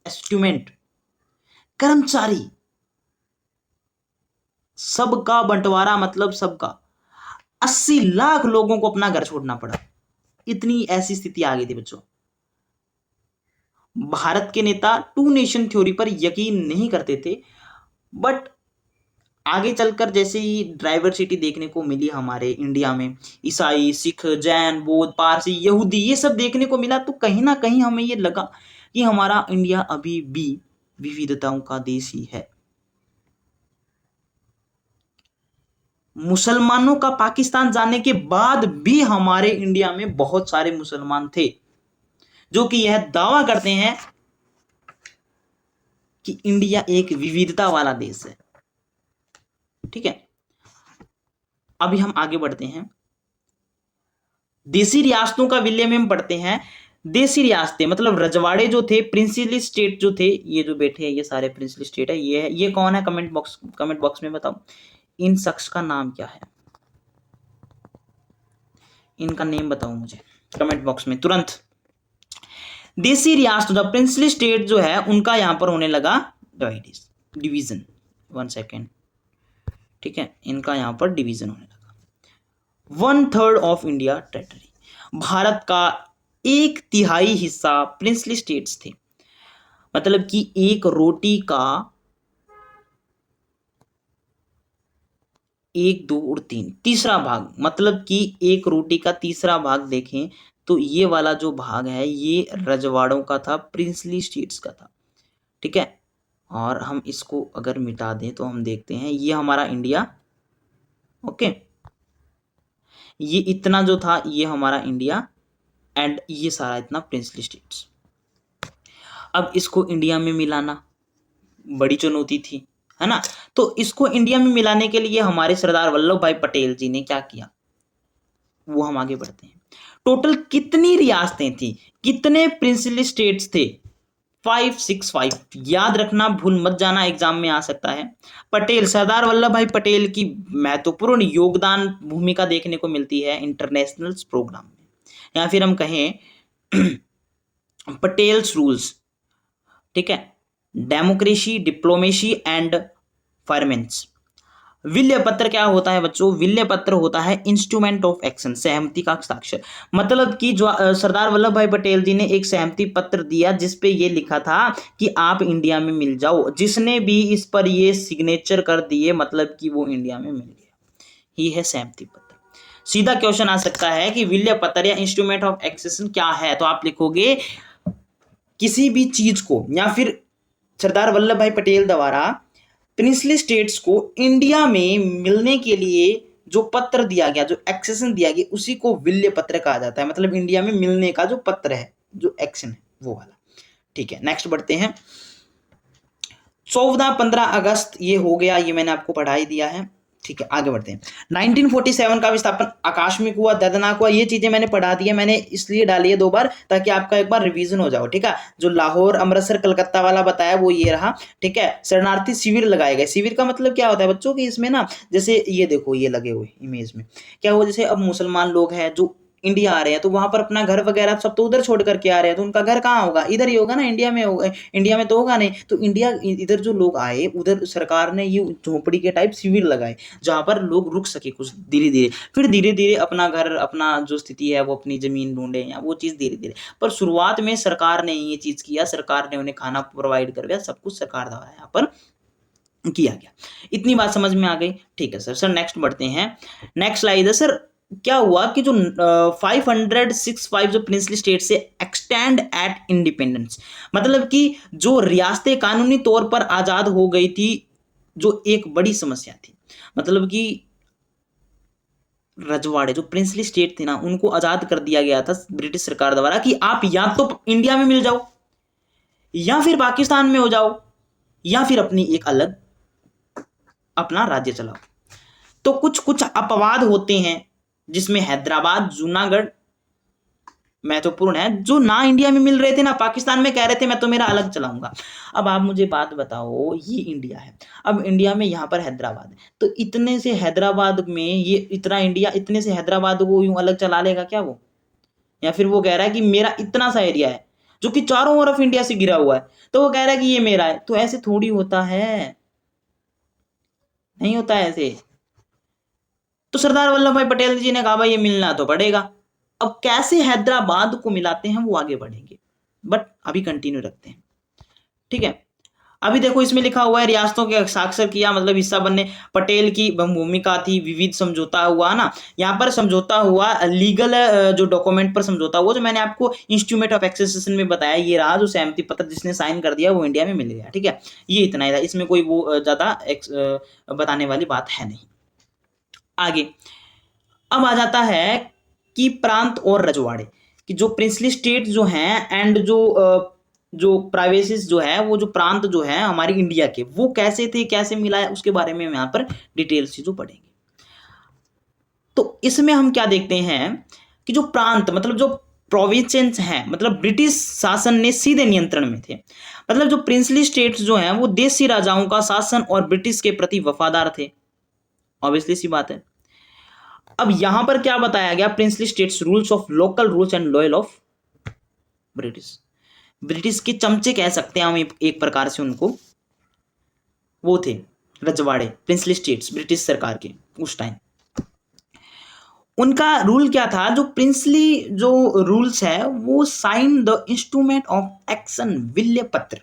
इंस्ट्रूमेंट, कर्मचारी, सबका बंटवारा मतलब सबका। 80 लाख लोगों को अपना घर छोड़ना पड़ा। इतनी ऐसी स्थिति आ गई थी बच्चों। भारत के नेता 2 नेशन थ्योरी पर यकीन नहीं करते थे, बट आगे चलकर जैसे ही डाइवर्सिटी देखने को मिली हमारे इंडिया में, ईसाई, सिख, जैन, बौद्ध, पारसी, यहूदी, ये सब देखने को मिला, तो कहीं ना कहीं हमें ये लगा कि हमारा इंडिया अभी भी विविधताओं का देश ही है। मुसलमानों का पाकिस्तान जाने के बाद भी हमारे इंडिया में बहुत सारे मुसलमान थे जो कि यह दावा करते हैं कि इंडिया एक विविधता वाला देश है, ठीक है। अभी हम आगे बढ़ते हैं। देशी रियासतों का विलय में हम पढ़ते हैं। देसी रियासतें मतलब रजवाड़े जो थे, प्रिंसली स्टेट जो थे, ये जो बैठे हैं ये सारे प्रिंसली स्टेट है। ये कौन है? कमेंट बॉक्स में बताओ। इन शख्स का नाम क्या है? इनका नेम बताओ मुझे कमेंट बॉक्स में तुरंत। देसी रियासत द प्रिंसली स्टेट जो है उनका यहां पर होने लगा डिवीजन। 1 सेकेंड, ठीक है, इनका यहां पर डिवीजन होने लगा। 1/3 ऑफ इंडिया टेरिटरी, भारत का 1/3 हिस्सा प्रिंसली स्टेट्स थे। मतलब कि एक रोटी का 1, 2 और 3 तीसरा भाग, मतलब कि एक रोटी का तीसरा भाग देखें तो ये वाला जो भाग है ये रजवाड़ों का था, प्रिंसली स्टेट्स का था, ठीक है। और हम इसको अगर मिटा दें तो हम देखते हैं ये हमारा इंडिया, ओके, ये इतना जो था ये हमारा इंडिया, एंड ये सारा इतना प्रिंसली स्टेट्स। अब इसको इंडिया में मिलाना बड़ी चुनौती थी, है ना। तो इसको इंडिया में मिलाने के लिए हमारे सरदार वल्लभ भाई पटेल जी ने क्या किया, वो हम आगे बढ़ते हैं। टोटल कितनी रियासतें थी, कितने प्रिंसली स्टेट्स थे? 565, याद रखना, भूल मत जाना, एग्जाम में आ सकता है। पटेल, सरदार वल्लभ भाई पटेल की महत्वपूर्ण योगदान भूमिका देखने को मिलती है इंटरनेशनल प्रोग्राम में, या फिर हम कहें पटेल्स रूल्स, ठीक है, डेमोक्रेसी, डिप्लोमेसी एंड फायरमेंट्स। विल्य पत्र क्या होता है बच्चों? विल्य पत्र होता है इंस्ट्रूमेंट ऑफ एक्शन, सहमति का हस्ताक्षर। मतलब कि जो सरदार वल्लभ भाई पटेल जी ने एक सहमति पत्र दिया जिसपे ये लिखा था कि आप इंडिया में मिल जाओ, जिसने भी इस पर ये सिग्नेचर कर दिए मतलब कि वो इंडिया में मिल गया, ये है सहमति पत्र। सीधा क्वेश्चन आ सकता है कि विल्य पत्र या इंस्ट्रूमेंट ऑफ एक्शन क्या है, तो आप लिखोगे किसी भी चीज को या फिर सरदार वल्लभ भाई पटेल द्वारा प्रिंसली स्टेट्स को इंडिया में मिलने के लिए जो पत्र दिया गया, जो एक्सेशन दिया गया, उसी को विल्य पत्र कहा जाता है। मतलब इंडिया में मिलने का जो पत्र है, जो एक्शन है, वो वाला, ठीक है। नेक्स्ट बढ़ते हैं। 14-15 अगस्त ये हो गया, ये मैंने आपको पढ़ा ही दिया है, ठीक है। आगे बढ़ते हैं। 1947 का विस्थापन आकस्मिक हुआ, दर्दनाक हुआ, ये चीजें मैंने पढ़ा दी है, मैंने इसलिए डाली है 2 बार ताकि आपका एक बार रिवीजन हो जाओ, ठीक है। जो लाहौर, अमृतसर, कलकत्ता वाला बताया वो ये रहा, ठीक है। शरणार्थी शिविर लगाए गए। शिविर का मतलब क्या होता है बच्चों की, इसमें ना जैसे ये देखो ये लगे हुए इमेज में क्या हुआ, जैसे अब मुसलमान लोग हैं जो इंडिया आ रहे हैं तो वहां पर अपना घर वगैरह सब तो उधर छोड़ करके आ रहे हैं, तो उनका घर कहाँ होगा? इधर ही होगा ना, इंडिया में होगा, इंडिया में तो होगा नहीं। तो इंडिया इधर जो लोग आए उधर सरकार ने ये झोपड़ी के टाइप शिविर लगाए जहां पर लोग रुक सके कुछ धीरे धीरे, फिर धीरे धीरे अपना घर, अपना जो स्थिति है वो अपनी जमीन ढूंढे या वो चीज धीरे धीरे। पर शुरुआत में सरकार ने ये चीज किया, सरकार ने उन्हें खाना प्रोवाइड कर दिया, सब कुछ सरकार द्वारा यहाँ पर किया गया। इतनी बात समझ में आ गई, ठीक है सर। सर नेक्स्ट बढ़ते हैं। नेक्स्ट स्लाइड है सर। क्या हुआ कि जो 565 जो प्रिंसली स्टेट से एक्सटेंड एट इंडिपेंडेंस, मतलब कि जो रियासतें कानूनी तौर पर आजाद हो गई थी, जो एक बड़ी समस्या थी। मतलब कि रजवाड़े जो प्रिंसली स्टेट थे ना, उनको आजाद कर दिया गया था ब्रिटिश सरकार द्वारा कि आप या तो इंडिया में मिल जाओ, या फिर पाकिस्तान में हो जाओ, या फिर अपनी एक अलग अपना राज्य चलाओ। तो कुछ कुछ अपवाद होते हैं जिसमें हैदराबाद, जूनागढ़ महत्वपूर्ण है, जो ना इंडिया में मिल रहे थे ना पाकिस्तान में कह रहे थे मैं तो मेरा अलग चलाऊंगा। अब आप मुझे बात बताओ, ये इंडिया है, अब इंडिया में यहाँ पर हैदराबाद है, तो इतने से हैदराबाद में ये इतना इंडिया, इतने से हैदराबाद को यूं अलग चला लेगा क्या वो? या फिर वो कह रहा है कि मेरा इतना सा एरिया है जो कि चारों तरफ इंडिया से घिरा हुआ है, तो वो कह रहा है कि ये मेरा है। तो ऐसे थोड़ी होता है, नहीं होता है ऐसे। तो सरदार वल्लभ भाई पटेल जी ने कहा भाई ये मिलना तो पड़ेगा। अब कैसे हैदराबाद को मिलाते हैं वो आगे बढ़ेंगे, बट अभी कंटिन्यू रखते हैं, ठीक है। अभी देखो इसमें लिखा हुआ है रियासतों के हस्ताक्षर किया, मतलब हिस्सा बनने। पटेल की भूमिका थी, विविध समझौता हुआ ना, यहाँ पर समझौता हुआ, लीगल जो डॉक्यूमेंट पर समझौता हुआ, जो मैंने आपको इंस्ट्रूमेंट ऑफ एक्सेशन में बताया, ये रहा जो सहमति पत्र जिसने साइन कर दिया वो इंडिया में मिल गया, ठीक है। ये इतना ही था, इसमें कोई वो ज्यादा बताने वाली बात है नहीं। आगे अब आ जाता है कि प्रांत और रजवाड़े कि जो प्रिंसली स्टेट जो हैं एंड जो प्राइवेसीज जो है, वो जो प्रांत जो है हमारी इंडिया के, वो कैसे थे, कैसे मिला है, उसके बारे में हम यहाँ पर डिटेल्स चीजों पढ़ेंगे। तो इसमें हम क्या देखते हैं कि जो प्रांत मतलब जो प्रोविंसेस हैं, मतलब ब्रिटिश शासन ने सीधे नियंत्रण में थे। मतलब जो प्रिंसली स्टेट्स जो हैं वो देशी राजाओं का शासन और ब्रिटिश के प्रति वफादार थे, ऑब्वियसली सी बात है। अब यहां पर क्या बताया गया, princely states rules of local rules and loyal of British. British के चमचे कह सकते हैं हम एक प्रकार से उनको, वो थे रजवाड़े, प्रिंसली स्टेट्स ब्रिटिश सरकार के उस टाइम। उनका रूल क्या था, जो प्रिंसली जो रूल्स है वो sign the instrument of action विल्य पत्र,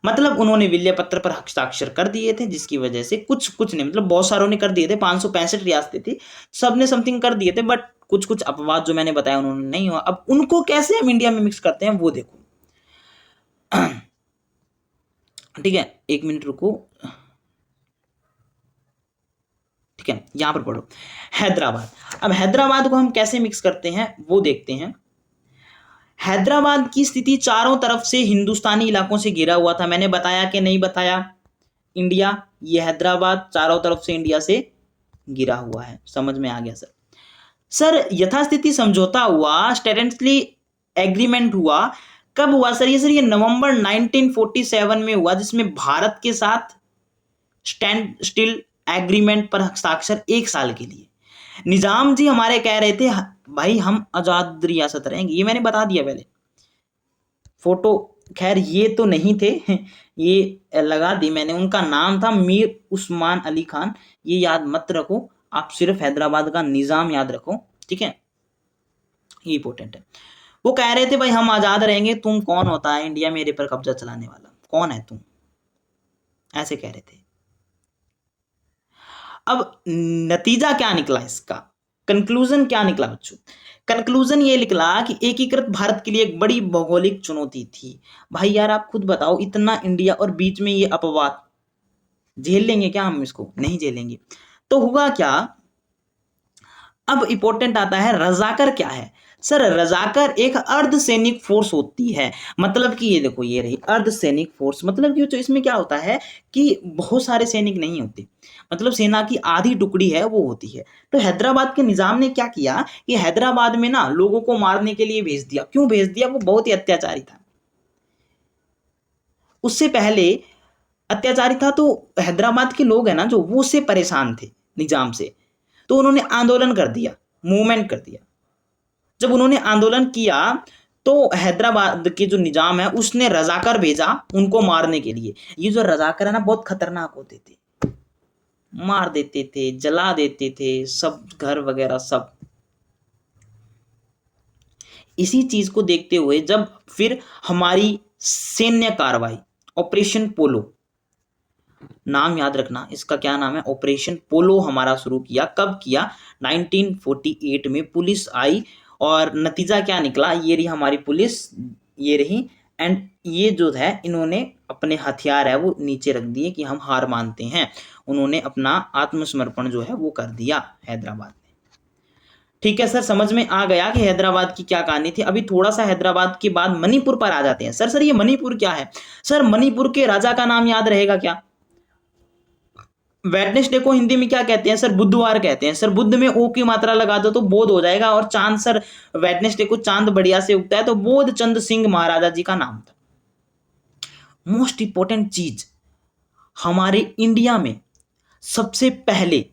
मतलब उन्होंने विल्य पत्र पर हस्ताक्षर कर दिए थे, जिसकी वजह से कुछ नहीं, मतलब बहुत सारों ने कर दिए थे, 565 रियासतें थी, सबने समथिंग कर दिए थे, बट कुछ अपवाद जो मैंने बताया उन्होंने नहीं हुआ। अब उनको कैसे हम इंडिया में मिक्स करते हैं वो देखो। ठीक है, एक मिनट रुको, ठीक है, यहां पर पढ़ो हैदराबाद। अब हैदराबाद को हम कैसे मिक्स करते हैं वो देखते हैं। हैदराबाद की स्थिति चारों तरफ से हिंदुस्तानी इलाकों से घिरा हुआ था, मैंने बताया कि नहीं बताया, इंडिया, ये हैदराबाद चारों तरफ से इंडिया से घिरा हुआ है, समझ में आ गया सर। सर यथास्थिति समझौता हुआ, स्टेटेंटली एग्रीमेंट हुआ, कब हुआ सर ये नवंबर 1947 में हुआ, जिसमें भारत के साथ स्टैंड स्टिल एग्रीमेंट पर हस्ताक्षर 1 साल के लिए। निजाम जी हमारे कह रहे थे भाई हम आजाद रियासत रहेंगे, ये मैंने बता दिया पहले, फोटो खैर ये तो नहीं थे, ये लगा दी मैंने, उनका नाम था मीर उस्मान अली खान, ये याद मत रखो आप, सिर्फ हैदराबाद का निजाम याद रखो, ठीक है, ये इंपॉर्टेंट है। वो कह रहे थे भाई हम आजाद रहेंगे, तुम कौन होता है इंडिया मेरे पर कब्जा चलाने वाला, कौन है तुम, ऐसे कह रहे थे। अब नतीजा क्या निकला इसका, कंक्लूजन क्या निकला बच्चों, कंक्लूजन ये निकला कि एकीकृत भारत के लिए एक बड़ी भौगोलिक चुनौती थी। भाई यार आप खुद बताओ, इतना इंडिया और बीच में ये अपवाद, झेल लेंगे क्या हम इसको, नहीं झेलेंगे। तो हुआ क्या, अब इंपॉर्टेंट आता है रजाकर क्या है। सर रजाकर एक अर्ध सैनिक फोर्स होती है, मतलब कि ये देखो ये रही अर्ध सैनिक फोर्स, मतलब कि तो इसमें क्या होता है कि बहुत सारे सैनिक नहीं होते, मतलब सेना की आधी टुकड़ी है वो होती है। तो हैदराबाद के निजाम ने क्या किया कि हैदराबाद में ना लोगों को मारने के लिए भेज दिया। क्यों भेज दिया, वो बहुत ही अत्याचारी था, उससे पहले अत्याचारी था, तो हैदराबाद के लोग है ना जो, वो उससे परेशान थे निजाम से, तो उन्होंने आंदोलन कर दिया, मूवमेंट कर दिया। जब उन्होंने आंदोलन किया तो हैदराबाद के जो निजाम है उसने रजाकर भेजा उनको मारने के लिए। ये जो रजाकर है ना बहुत खतरनाक होते थे, मार देते थे, जला देते थे, सब घर वगैरह सब। इसी चीज को देखते हुए जब फिर हमारी सैन्य कार्रवाई ऑपरेशन पोलो, नाम याद रखना इसका, क्या नाम है, ऑपरेशन पोलो हमारा शुरू किया, कब किया, 1948 में पुलिस आई, और नतीजा क्या निकला, ये रही हमारी पुलिस, ये रही, एंड ये जो है इन्होंने अपने हथियार है वो नीचे रख दिए कि हम हार मानते हैं, उन्होंने अपना आत्मसमर्पण जो है वो कर दिया हैदराबाद में। ठीक है सर, समझ में आ गया कि हैदराबाद की क्या कहानी थी। अभी थोड़ा सा हैदराबाद के बाद मणिपुर पर आ जाते हैं। सर ये मणिपुर क्या है, सर मणिपुर के राजा का नाम याद रहेगा क्या, वेडनेसडे को हिंदी में क्या कहते हैं सर, बुधवार कहते हैं। सर बुद्ध में ओ की मात्रा लगा दो तो बोध हो जाएगा, और चांद, सर वेडनेसडे को चांद बढ़िया से उगता है, तो बोध चंद सिंह महाराजा जी का नाम था। मोस्ट इंपॉर्टेंट चीज, हमारे इंडिया में सबसे पहले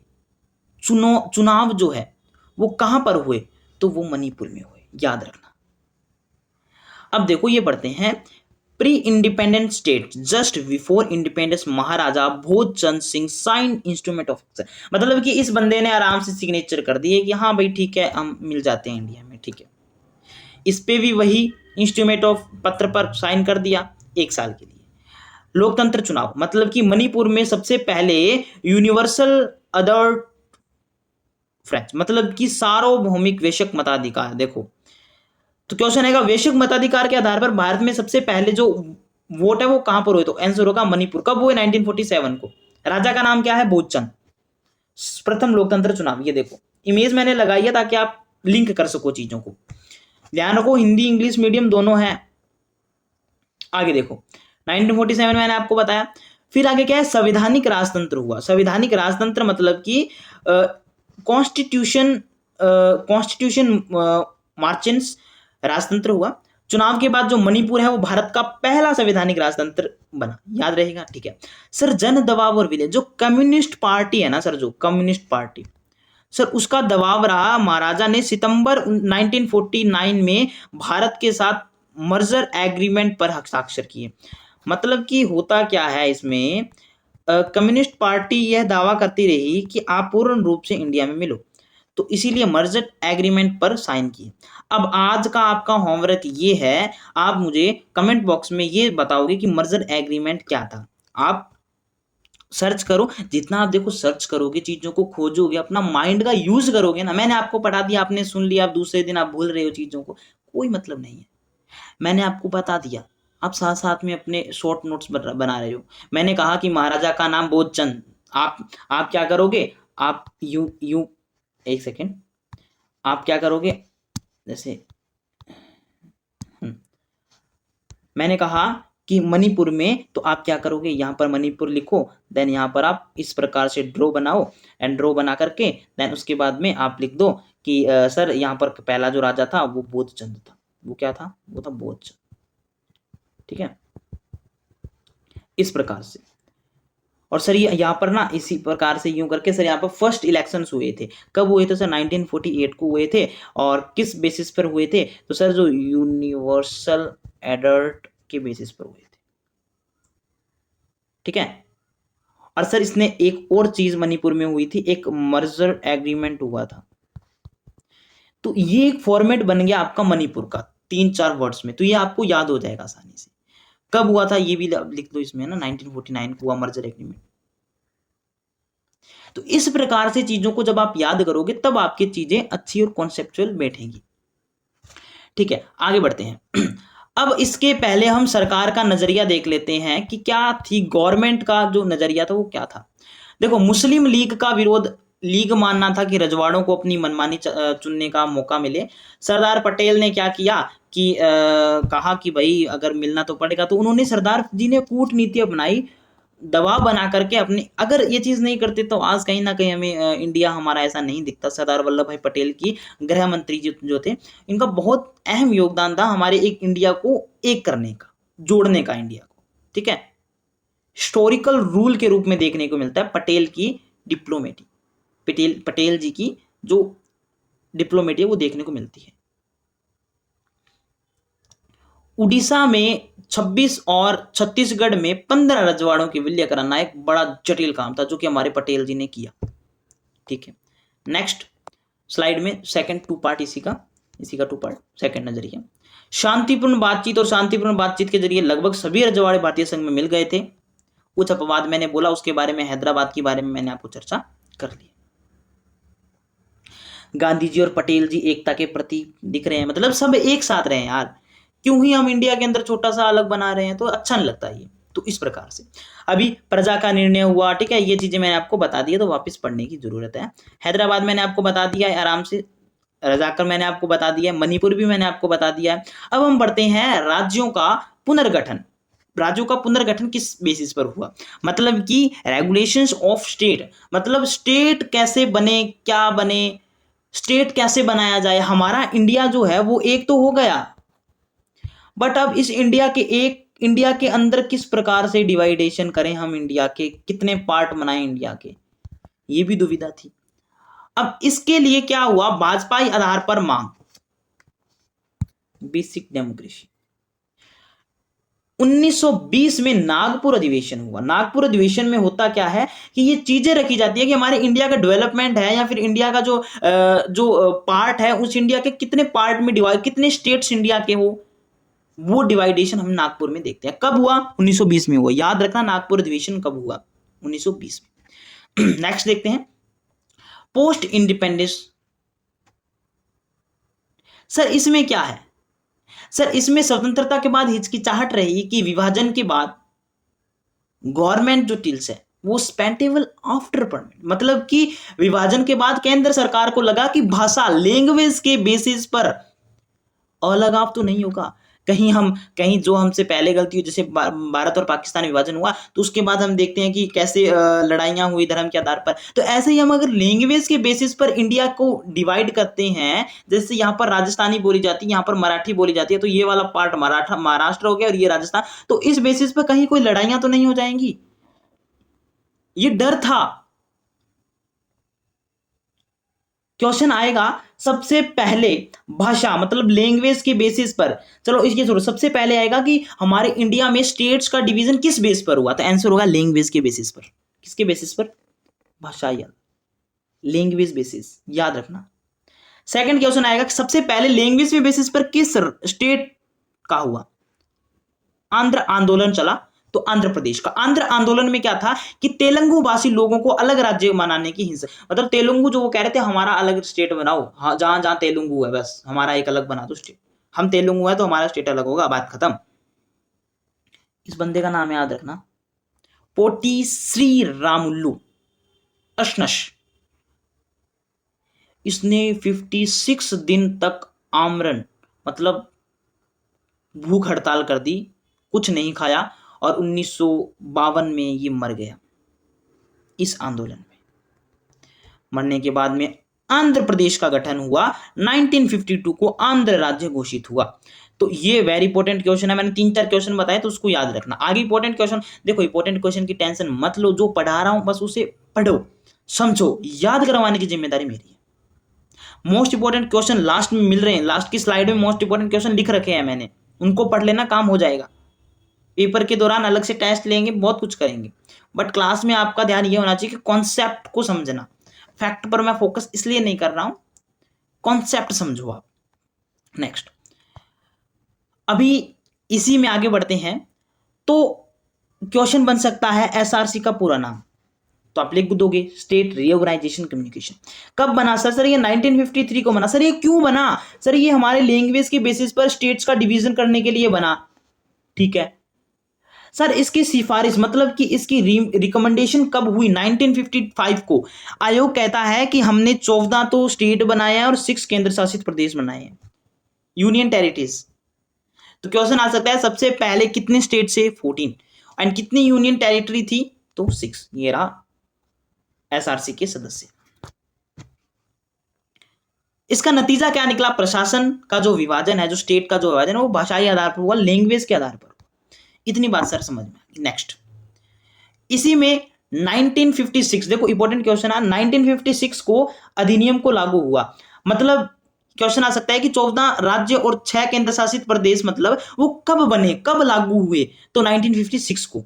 चुनाव जो है वो कहां पर हुए, तो वो मणिपुर में हुए, याद रखना। अब देखो ये पढ़ते हैं, pre independent state just before independence Maharaja Bhoj Chand Singh sign instrument of action, मतलब कि इस बंदे ने आराम से सिग्नेचर कर दिए कि हाँ भाई ठीक है हम मिल जाते हैं इंडिया में, ठीक है। इस पे भी वही इंस्ट्रूमेंट ऑफ पत्र पर साइन कर दिया 1 साल के लिए। लोकतंत्र चुनाव, मतलब कि मणिपुर में सबसे पहले यूनिवर्सल अदर फ्रेंच, मतलब कि सार्वभौमिक वैश्विक मताधिकार। देखो तो क्वेश्चन आएगा वैश्विक मताधिकार के आधार पर भारत में सबसे पहले जो वोट है वो कहां पर हुए, तो आंसर होगा मणिपुर। कब हुए, 1947 को। राजा का नाम क्या है, भोजचंद। प्रथम लोकतंत्र चुनाव, ये देखो इमेज मैंने लगाई है ताकि आप लिंक कर सको चीजों को, ध्यान रखो हिंदी इंग्लिश मीडियम दोनों है। आगे देखो 1947 मैंने आपको बताया। फिर आगे क्या है, संवैधानिक राजतंत्र हुआ। संवैधानिक राजतंत्र मतलब कि कॉन्स्टिट्यूशन मार्चेंट्स राजतंत्र हुआ। चुनाव के बाद जो मणिपुर है वो भारत का पहला संवैधानिक राजतंत्र बना, याद रहेगा, ठीक है। सर जन दबाव और विलय, जो कम्युनिस्ट पार्टी है ना सर, जो कम्युनिस्ट पार्टी सर, उसका दबाव रहा। महाराजा ने सितंबर 1949 में भारत के साथ मर्जर एग्रीमेंट पर हस्ताक्षर किए। मतलब कि होता क्या है इसमें, कम्युनिस्ट पार्टी यह दावा करती रही कि आप पूर्ण रूप से इंडिया में मिलो, तो इसीलिए मर्जर एग्रीमेंट पर साइन किए। अब आज का आपका होमवर्क ये है, आप मुझे कमेंट बॉक्स में ये बताओगे कि मर्जर एग्रीमेंट क्या था। आप सर्च करो, जितना आप देखो सर्च करोगे, चीजों को खोजोगे, अपना माइंड का यूज करोगे ना। मैंने आपको पढ़ा दिया, आपने सुन लिया, आप दूसरे दिन आप भूल रहे हो चीजों को, कोई मतलब नहीं है। मैंने आपको बता दिया, आप साथ साथ में अपने शॉर्ट नोट्स बना रहे हो। मैंने कहा कि महाराजा का नाम बोधचंद, आप क्या करोगे, आप यू यू एक सेकेंड, आप क्या करोगे, जैसे मैंने कहा कि मणिपुर में, तो आप क्या करोगे, यहाँ पर मणिपुर लिखो, देन यहाँ पर आप इस प्रकार से ड्रॉ बनाओ, एंड ड्रॉ बना करके देन उसके बाद में आप लिख दो कि सर यहाँ पर पहला जो राजा था वो बोधचंद था। वो क्या था, वो था बोधचंद, ठीक है, इस प्रकार से। और सर ये यहाँ पर ना इसी प्रकार से यूं करके सर यहाँ पर फर्स्ट इलेक्शंस हुए थे। कब हुए थे सर, 1948 को हुए थे। और किस बेसिस पर हुए थे, तो सर जो यूनिवर्सल एडल्ट के बेसिस पर हुए थे, ठीक है। और सर इसने एक और चीज मणिपुर में हुई थी, एक मर्जर एग्रीमेंट हुआ था। तो ये एक फॉर्मेट बन गया आपका मणिपुर का 3-4 वर्ड्स में, तो ये आपको याद हो जाएगा आसानी से। कब हुआ था ये भी लिख दो इसमें ना, 1949 को हुआ मर्जर एग्रीमेंट। तो इस प्रकार से चीजों को जब आप याद करोगे तब आपकी चीजें अच्छी और कॉन्सेप्चुअल बैठेंगी, ठीक है। आगे बढ़ते हैं। अब इसके पहले हम सरकार का नजरिया देख लेते हैं कि क्या थी, गवर्नमेंट का जो नजरिया था वो क्या था। देखो, मुस्लिम लीग का विरोध, लीग मानना था कि रजवाड़ों को अपनी मनमानी चुनने का मौका मिले। सरदार पटेल ने क्या किया कि कहा कि भाई अगर मिलना तो पड़ेगा, तो उन्होंने, सरदार जी ने कूटनीति अपनाई, दबाव बना करके अपने, अगर ये चीज नहीं करते तो आज कहीं ना कहीं हमें इंडिया हमारा ऐसा नहीं दिखता। सरदार वल्लभ भाई पटेल की गृह मंत्री जो थे, इनका बहुत अहम योगदान था हमारे एक इंडिया को एक करने का, जोड़ने का इंडिया को, ठीक है। हिस्टोरिकल रूल के रूप में देखने को मिलता है पटेल की डिप्लोमेटी, पटेल जी की जो डिप्लोमेटी है वो देखने को मिलती है। उड़ीसा में 26 और छत्तीसगढ़ में 15 रजवाड़ों की विलय कराना एक बड़ा जटिल काम था, जो कि हमारे पटेल जी ने किया, ठीक है। नेक्स्ट स्लाइड में सेकंड 2 पार्ट इसी का 2 पार्ट सेकंड नजरिया। शांतिपूर्ण बातचीत, और शांतिपूर्ण बातचीत के जरिए लगभग सभी रजवाड़े भारतीय संघ में मिल गए थे। कुछ अपवाद मैंने बोला, उसके बारे में, हैदराबाद के बारे में मैंने आपको चर्चा कर ली। गांधी जी और पटेल जी एकता के प्रति दिख रहे हैं, मतलब सब एक साथ रहे हैं यार। क्यों ही हम इंडिया के अंदर छोटा सा अलग बना रहे हैं, तो अच्छा नहीं लगता ये। तो इस प्रकार से अभी प्रजा का निर्णय हुआ, ठीक है, ये चीजें मैंने आपको बता दी है, तो वापस पढ़ने की जरूरत है। हैदराबाद मैंने आपको बता दिया है आराम से, रजाकर मैंने आपको बता दिया है, मणिपुर भी मैंने आपको बता दिया है। अब हम बढ़ते हैं राज्यों का पुनर्गठन। राज्यों का पुनर्गठन किस बेसिस पर हुआ, मतलब कि रेगुलेशंस ऑफ स्टेट, मतलब स्टेट कैसे बने, क्या बने, स्टेट कैसे बनाया जाए। हमारा इंडिया जो है वो एक तो हो गया, बट अब इस इंडिया के अंदर किस प्रकार से डिवाइडेशन करें हम, इंडिया के कितने पार्ट बनाएं इंडिया के, ये भी दुविधा थी। अब इसके लिए क्या हुआ, भाजपाई आधार पर मांग, बेसिक डेमोक्रेसी। 1920 में नागपुर अधिवेशन हुआ। नागपुर अधिवेशन में होता क्या है कि ये चीजें रखी जाती है कि हमारे इंडिया का डेवलपमेंट है, या फिर इंडिया का जो पार्ट है, उस इंडिया के कितने पार्ट में डिवाइड, कितने स्टेट्स इंडिया के हो, वो डिवाइडेशन हम नागपुर में देखते हैं। कब हुआ, 1920 में हुआ। याद रखना नागपुर अधिवेशन कब हुआ, 1920 में। नेक्स्ट देखते हैं पोस्ट इंडिपेंडेंस। सर इसमें क्या है, सर इसमें स्वतंत्रता के बाद हिचकिचाहट रही कि विभाजन के बाद गवर्नमेंट जो टिल्स है वो स्पेंटेबल आफ्टर परमिट, मतलब कि विभाजन के बाद केंद्र सरकार को लगा कि भाषा, लैंग्वेज के बेसिस पर अलगाव तो नहीं होगा, कहीं जो हमसे पहले गलती हुई, जैसे भारत और पाकिस्तान विभाजन हुआ तो उसके बाद हम देखते हैं कि कैसे लड़ाइयाँ हुई धर्म के आधार पर। तो ऐसे ही हम अगर लैंग्वेज के बेसिस पर इंडिया को डिवाइड करते हैं, जैसे यहाँ पर राजस्थानी बोली जाती है, यहाँ पर मराठी बोली जाती है, तो ये वाला पार्ट महाराष्ट्र हो गया और ये राजस्थान, तो इस बेसिस पर कहीं कोई लड़ाइयाँ तो नहीं हो जाएंगी। ये डर था। क्वेश्चन आएगा सबसे पहले भाषा मतलब लैंग्वेज के बेसिस पर, चलो इसके छोड़ो, सबसे पहले आएगा कि हमारे इंडिया में स्टेट्स का डिवीजन किस बेस पर हुआ, तो आंसर होगा लैंग्वेज के बेसिस पर। किसके बेसिस पर? भाषा या लैंग्वेज बेसिस, याद रखना। सेकंड क्वेश्चन आएगा कि सबसे पहले लैंग्वेज के बेसिस पर किस स्टेट का हुआ? आंध्र आंदोलन चला, तो आंध्र प्रदेश का। आंध्र आंदोलन में क्या था कि तेलुगु भाषी लोगों को अलग राज्य बनाने की हिंसा, मतलब तेलुगु जो वो कह रहे थे हमारा अलग स्टेट बनाओ, हाँ जहां जहां तेलुगु है बस हमारा एक अलग बना दो स्टेट, हम तेलुगु है तो हमारा स्टेट अलग होगा, बात खत्म। इस बंदे का नाम याद रखना, पोटी श्री रामुलु अशनश। इसने 56 दिन तक आमरण मतलब भूख हड़ताल कर दी, कुछ नहीं खाया, और 1952 में ये मर गया इस आंदोलन में। मरने के बाद में आंध्र प्रदेश का गठन हुआ, 1952 को आंध्र राज्य घोषित हुआ। तो ये वेरी इंपॉर्टेंट क्वेश्चन है, मैंने 3-4 क्वेश्चन बताए तो उसको याद रखना। आगे इंपॉर्टेंट क्वेश्चन देखो, इंपॉर्टेंट क्वेश्चन की टेंशन मत लो, जो पढ़ा रहा हूं बस उसे पढ़ो समझो, याद करवाने की जिम्मेदारी मेरी है। मोस्ट इंपॉर्टेंट क्वेश्चन लास्ट में मिल रहे हैं, लास्ट की स्लाइड में मोस्ट इंपॉर्टेंट क्वेश्चन लिख रखे हैं मैंने, उनको पढ़ लेना, काम हो जाएगा। पेपर के दौरान अलग से टेस्ट लेंगे, बहुत कुछ करेंगे, बट क्लास में आपका ध्यान ये होना चाहिए कि कॉन्सेप्ट को समझना। फैक्ट पर मैं फोकस इसलिए नहीं कर रहा हूं, कॉन्सेप्ट समझो आप। नेक्स्ट, अभी इसी में आगे बढ़ते हैं। तो क्वेश्चन बन सकता है एसआरसी का पूरा नाम, तो आप लिख दोगे स्टेट रीऑर्गेनाइजेशन कम्युनिकेशन। कब बना सर? सर ये 1953 को बना। सर ये क्यों बना? सर ये हमारे लैंग्वेज के बेसिस पर स्टेट्स का डिवीजन करने के लिए बना। ठीक है सर, इसकी सिफारिश मतलब कि इसकी रिकमेंडेशन कब हुई? 1955 को। आयोग कहता है कि हमने 14 तो स्टेट बनाए हैं और 6 केंद्र शासित प्रदेश बनाए हैं, यूनियन टेरिटरीज। तो क्वेश्चन आ सकता है सबसे पहले कितने स्टेट से? 14। एंड कितनी यूनियन टेरिटरी थी? तो 6। ये रहा एसआरसी के सदस्य। इसका नतीजा क्या निकला? प्रशासन का जो विभाजन है, जो स्टेट का जो विभाजन है, वो भाषाई आधार पर हुआ, लैंग्वेज के आधार पर। इतनी बात सर समझ में। नेक्स्ट, इसी में 1956 देखो इंपॉर्टेंट क्वेश्चन है, 1956 को अधिनियम को लागू हुआ। मतलब क्वेश्चन आ सकता है कि 14 राज्य और 6 केंद्र शासित प्रदेश मतलब वो कब बने, कब लागू हुए? तो 1956 को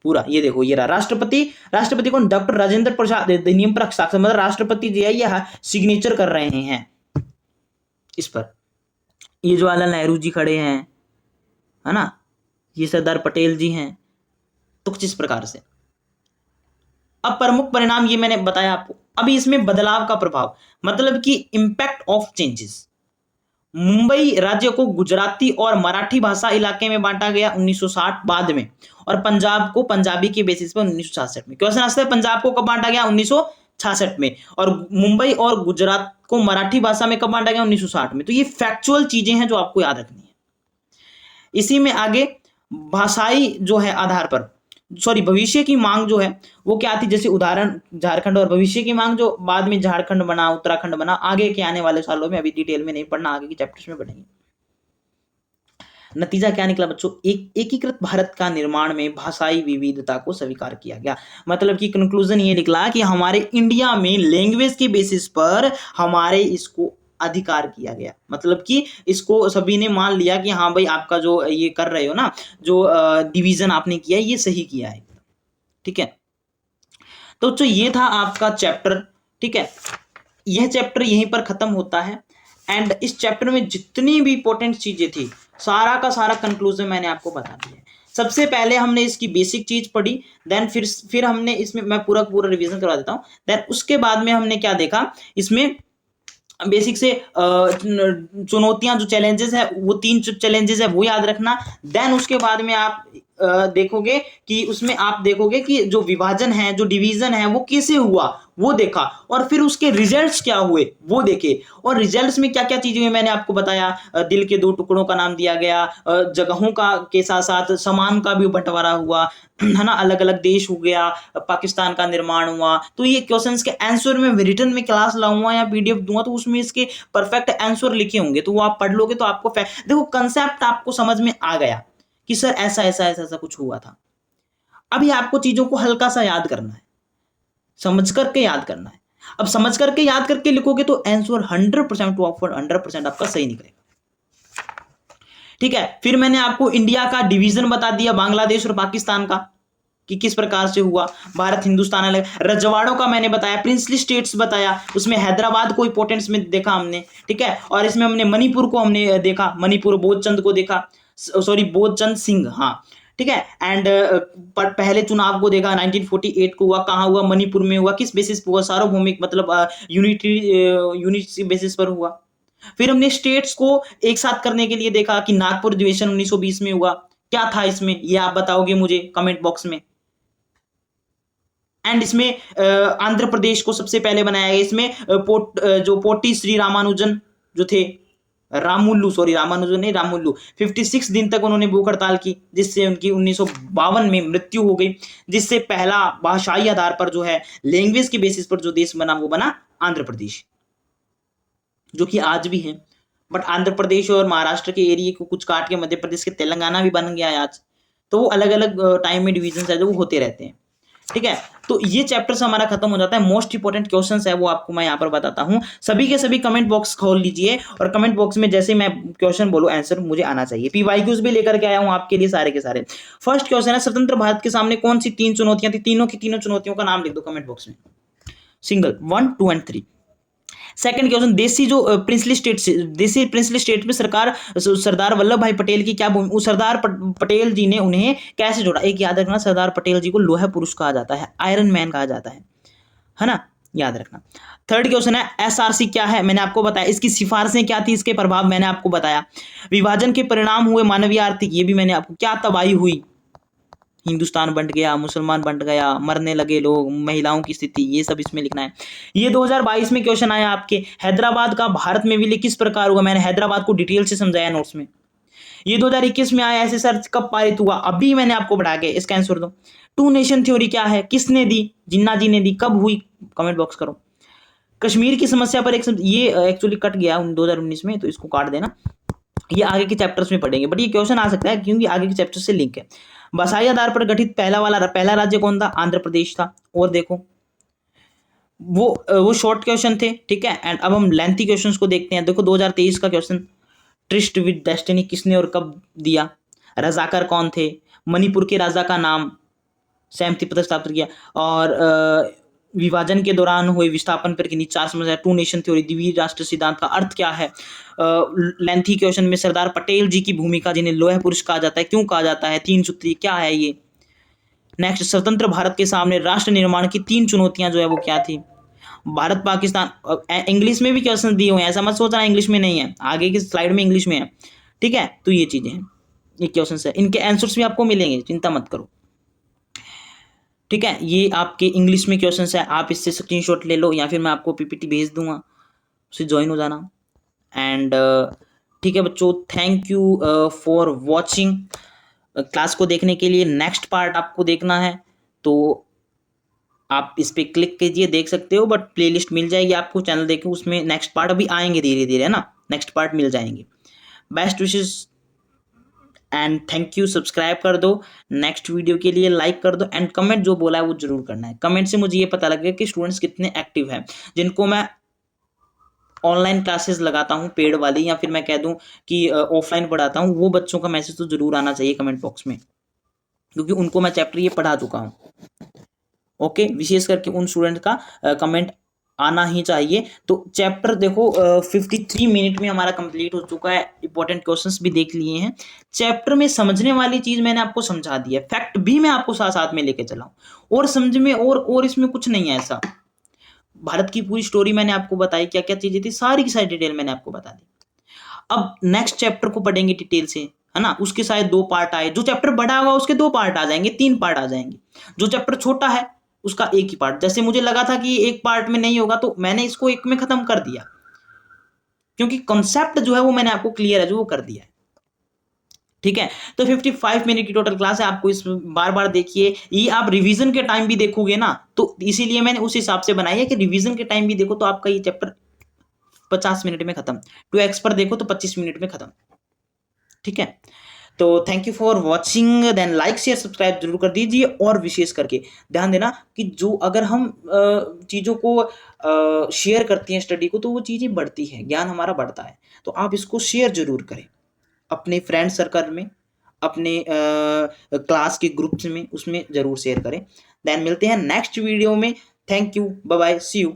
पूरा। ये देखो, ये रहा राष्ट्रपति कौन? डॉक्टर राजेंद्र प्रसाद अधिनियम पर हस्ताक्षर, मतलब राष्ट्रपति जी है ये सिग्नेचर कर रहे हैं इस पर। ये जवाहरलाल नेहरू जी खड़े हैं, है ना, ये सरदार पटेल जी हैं। तो कुछ इस प्रकार से। अब प्रमुख परिणाम ये मैंने बताया आपको। अभी इसमें बदलाव का प्रभाव मतलब कि इंपैक्ट ऑफ चेंजेस। मुंबई राज्य को गुजराती और मराठी भाषा इलाके में बांटा गया 1960 बाद में, और पंजाब को पंजाबी के बेसिस पर 1966 में। क्वेश्चन आता है पंजाब को कब बांटा गया? 1966 में। और मुंबई और गुजरात को मराठी भाषा में कब बांटा गया? 1960 में। तो ये फैक्चुअल चीजें हैं जो आपको याद रखनी है। इसी में आगे भाषाई जो है आधार पर, सॉरी भविष्य की मांग जो है वो क्या थी? जैसे उदाहरण झारखंड, और भविष्य की मांग जो बाद में झारखंड बना, उत्तराखंड बना, आगे के आने वाले सालों में, अभी डिटेल में नहीं पढ़ना, आगे के चैप्टर्स में पढ़ेंगे। नतीजा क्या निकला बच्चों? एकीकृत भारत का निर्माण में भाषाई विविधता को स्वीकार किया गया। मतलब कि कंक्लूजन ये निकला कि हमारे इंडिया में लैंग्वेज के बेसिस पर हमारे इसको अधिकार किया गया। मतलब कि इसको सभी ने मान लिया कि हाँ भाई आपका जो ये कर रहे हो ना, जो डिवीजन आपने किया है, ये सही किया है। ठीक है, तो ये था आपका चैप्टर। ठीक है, यह चैप्टर यहीं पर खत्म होता है। एंड इस चैप्टर में जितनी भी इंपॉर्टेंट चीजें थी, सारा का सारा कंक्लूजन मैंने आपको बता दिया है। सबसे पहले हमने इसकी बेसिक चीज पढ़ी, देन फिर हमने इसमें, मैं पूरा रिवीजन करवा देता हूं, देन उसके बाद में हमने क्या देखा, इसमें बेसिक से चुनौतियां जो चैलेंजेस है, वो 3 चैलेंजेस है वो याद रखना। देन उसके बाद में आप देखोगे कि उसमें आप देखोगे कि जो विभाजन है, जो डिवीजन है, वो कैसे हुआ वो देखा, और फिर उसके रिजल्ट्स क्या हुए वो देखे। और रिजल्ट्स में क्या क्या चीजें हुई मैंने आपको बताया। दिल के दो टुकड़ों का नाम दिया गया, जगहों का के साथ साथ सामान का भी बंटवारा हुआ, है ना, अलग अलग देश हो गया, पाकिस्तान का निर्माण हुआ। तो ये क्वेश्चंस के आंसर में रिटर्न में क्लास लाऊंगा या पीडीएफ दूंगा, तो उसमें इसके परफेक्ट आंसर लिखे होंगे, तो वो आप पढ़ लोगे तो आपको देखो कंसेप्ट आपको समझ में आ गया कि सर ऐसा ऐसा ऐसा ऐसा कुछ हुआ था। अभी आपको चीजों को हल्का सा याद करना है, समझ करके याद करना है। अब समझ करके याद करके लिखोगे तो आंसर 100% टू 100% आपका सही निकलेगा। ठीक है, फिर मैंने आपको इंडिया का डिवीजन बता दिया, बांग्लादेश और पाकिस्तान का, कि किस प्रकार से हुआ। भारत हिंदुस्तान अलग, रजवाड़ों का मैंने बताया, प्रिंसली स्टेट्स बताया, उसमें हैदराबाद को इंपोर्टेंस में देखा हमने। ठीक है, और इसमें हमने मणिपुर को हमने देखा, मणिपुर बोधचंद को देखा, सॉरी बोधचंद सिंह, हाँ ठीक है। एंड पहले चुनाव को देखा 1948 को हुआ, कहाँ हुआ, मणिपुर में हुआ, किस बेसिस पर हुआ, सार्वभौमिक मतलब यूनिटी बेसिस पर हुआ। फिर हमने स्टेट्स को एक साथ करने के लिए देखा कि नागपुर अधिवेशन 1920 में हुआ, क्या था इसमें ये आप बताओगे मुझे कमेंट बॉक्स में। एंड इसमें आंध्र प्रदेश को सबसे पहले बनाया गया। इसमें जो पोटी श्री रामानुजन जो थे, रामुल्लू, सॉरी रामानुजन नहीं, रामुल्लू, 56 दिन तक उन्होंने भूख हड़ताल की, जिससे उनकी 1952 में मृत्यु हो गई, जिससे पहला भाषाई आधार पर जो है लैंग्वेज के बेसिस पर जो देश बना वो बना आंध्र प्रदेश, जो कि आज भी है। बट आंध्र प्रदेश और महाराष्ट्र के एरिया को कुछ काट के मध्य प्रदेश के तेलंगाना भी बन गया है आज। तो वो अलग अलग टाइम में डिविजन है जो वो होते रहते हैं। ठीक है, तो ये चैप्टर से हमारा खत्म हो जाता है। मोस्ट इंपोर्टेंट क्वेश्चंस है वो आपको मैं यहाँ पर बताता हूँ। सभी के सभी कमेंट बॉक्स खोल लीजिए, और कमेंट बॉक्स में जैसे मैं क्वेश्चन बोलूँ आंसर मुझे आना चाहिए। पीवाईक्यूज भी लेकर के आया हूँ आपके लिए सारे के सारे। फर्स्ट क्वेश्चन है, स्वतंत्र भारत के सामने कौन सी 3 चुनौतियां थी? तीनों की तीनों चुनौतियों का नाम लिख दो कमेंट बॉक्स में, सिंगल, 1, 2 एंड 3। सेकंड क्वेश्चन, देसी जो प्रिंसली स्टेट, देसी प्रिंसली स्टेट में सरदार वल्लभ भाई पटेल की क्या भूमिका, सरदार पटेल जी ने उन्हें कैसे जोड़ा? एक याद रखना, सरदार पटेल जी को लोहा पुरुष कहा जाता है, आयरन मैन कहा जाता है ना, याद रखना। थर्ड क्वेश्चन है, एसआरसी क्या है? मैंने आपको बताया। इसकी सिफारिशें क्या थी, इसके प्रभाव मैंने आपको बताया। विभाजन के परिणाम हुए मानवीय आर्थिक, ये भी मैंने आपको, क्या तबाही हुई, हिंदुस्तान बंट गया, मुसलमान बंट गया, मरने लगे लोग, महिलाओं की स्थिति, ये सब इसमें लिखना है। ये 2022 में क्वेश्चन आया आपके, हैदराबाद का भारत में विलय किस प्रकार हुआ? मैंने हैदराबाद को डिटेल से समझाया नोट्स में। ये 2021 में आया, ऐसे सर्च कब पारित हुआ? अभी मैंने आपको बढ़ा के इसका आंसर दो। टू नेशन थ्योरी क्या है, किसने दी? जिन्ना जी ने दी। कब हुई? कमेंट बॉक्स करो। कश्मीर की समस्या पर एक ये एक्चुअली कट गया 2019 में, तो इसको काट देना, ये आगे के चैप्टर्स में पढ़ेंगे, बट ये क्वेश्चन आ सकता है क्योंकि आगे के चैप्टर से लिंक है। बसाई आधार पर गठित पहला राज्य कौन था? आंध्र प्रदेश था। और देखो वो शॉर्ट क्वेश्चन थे, ठीक है। एंड अब हम लेंथी क्वेश्चंस को देखते हैं। देखो 2023 का क्वेश्चन, ट्रिस्ट विद डेस्टिनी किसने और कब दिया? रजाकार कौन थे? मणिपुर के राजा का नाम, सहमति पत्र स्थापित किया। और विभाजन के दौरान हुए विस्थापन पर किन्हीं 4 समस्या। टू नेशन थ्योरी, द्विवीर राष्ट्र सिद्धांत का अर्थ क्या है? लेंथी क्वेश्चन में सरदार पटेल जी की भूमिका, जिन्हें लोह पुरुष कहा जाता है, क्यों कहा जाता है? 3 सूत्री क्या है ये? नेक्स्ट, स्वतंत्र भारत के सामने राष्ट्र निर्माण की 3 चुनौतियां जो है वो क्या थी? भारत पाकिस्तान, इंग्लिश में भी क्वेश्चन दिए हुए हैं, ऐसा मत सोचना इंग्लिश में नहीं है, आगे की स्लाइड में इंग्लिश में है, ठीक है। तो ये चीजें हैं, ये क्वेश्चन है, इनके आंसर्स भी आपको मिलेंगे, चिंता मत करो, ठीक है। ये आपके इंग्लिश में क्वेश्चंस है, आप इससे स्क्रीनशॉट ले लो या फिर मैं आपको पीपीटी भेज दूंगा, उससे ज्वाइन हो जाना। एंड ठीक है बच्चों, thank you for watching. Class को देखने के लिए नेक्स्ट पार्ट आपको देखना है तो आप इस पर क्लिक कीजिए, देख सकते हो, बट प्लेलिस्ट मिल जाएगी आपको, चैनल देखो, उसमें नेक्स्ट पार्ट अभी आएंगे धीरे धीरे, है ना, नेक्स्ट पार्ट मिल जाएंगे। Best wishes and thank you. Subscribe कर दो, नेक्स्ट वीडियो के लिए लाइक कर दो, एंड कमेंट जो बोला है वो जरूर करना है। कमेंट से मुझे ये पता लगेगा कि स्टूडेंट्स कितने एक्टिव हैं। जिनको मैं ऑनलाइन क्लासेस लगाता हूँ पेड वाली, या फिर मैं कह दूँ कि ऑफलाइन पढ़ाता हूँ, वो बच्चों का मैसेज तो जरूर आना चाहिए कमेंट बॉक्स में, क्योंकि उनको मैं चैप्टर ये पढ़ा चुका हूँ। ओके, विशेष करके उन स्टूडेंट का कमेंट आना ही चाहिए। तो चैप्टर देखो 53 मिनट में हमारा कंप्लीट हो चुका है, इंपॉर्टेंट क्वेश्चंस भी देख लिए हैं। चैप्टर में समझने वाली चीज मैंने आपको समझा दी है, फैक्ट भी मैं आपको साथ साथ में लेके चला हूं, और समझ में और इसमें कुछ नहीं है ऐसा। भारत की पूरी स्टोरी मैंने आपको बताई, क्या क्या चीजें थी, सारी की सारी डिटेल मैंने आपको बता दी। अब नेक्स्ट चैप्टर को पढ़ेंगे डिटेल से, है ना, उसके शायद 2 पार्ट आए, जो चैप्टर बड़ा होगा उसके 2 पार्ट आ जाएंगे, 3 पार्ट आ जाएंगे, जो चैप्टर छोटा है उसका एक ही पार्ट। जैसे मुझे लगा था कि एक पार्ट में नहीं होगा तो मैंने इसको एक में खत्म कर दिया, क्योंकि कॉन्सेप्ट जो है वो मैंने आपको क्लियर है जो वो कर दिया है। ठीक है, तो 55 मिनट की टोटल क्लास है, आपको इस बार बार देखिए, ये आप रिवीजन के टाइम भी देखोगे ना, तो इसीलिए मैंने उस हिसाब से बनाई है कि रिवीजन के टाइम भी देखो तो आपका ये चैप्टर 50 मिनट में खत्म, 2x पर देखो तो 25 मिनट में खत्म। ठीक है, तो thank you for watching, then like share subscribe जरूर कर दीजिए, और विशेष करके ध्यान देना कि जो अगर हम चीज़ों को शेयर करते हैं स्टडी को, तो वो चीज़ें बढ़ती हैं, ज्ञान हमारा बढ़ता है, तो आप इसको शेयर जरूर करें अपने फ्रेंड सर्कल में, अपने क्लास के ग्रुप्स में, उसमें जरूर शेयर करें। देन मिलते हैं नेक्स्ट वीडियो में। Thank you, bye bye, see you.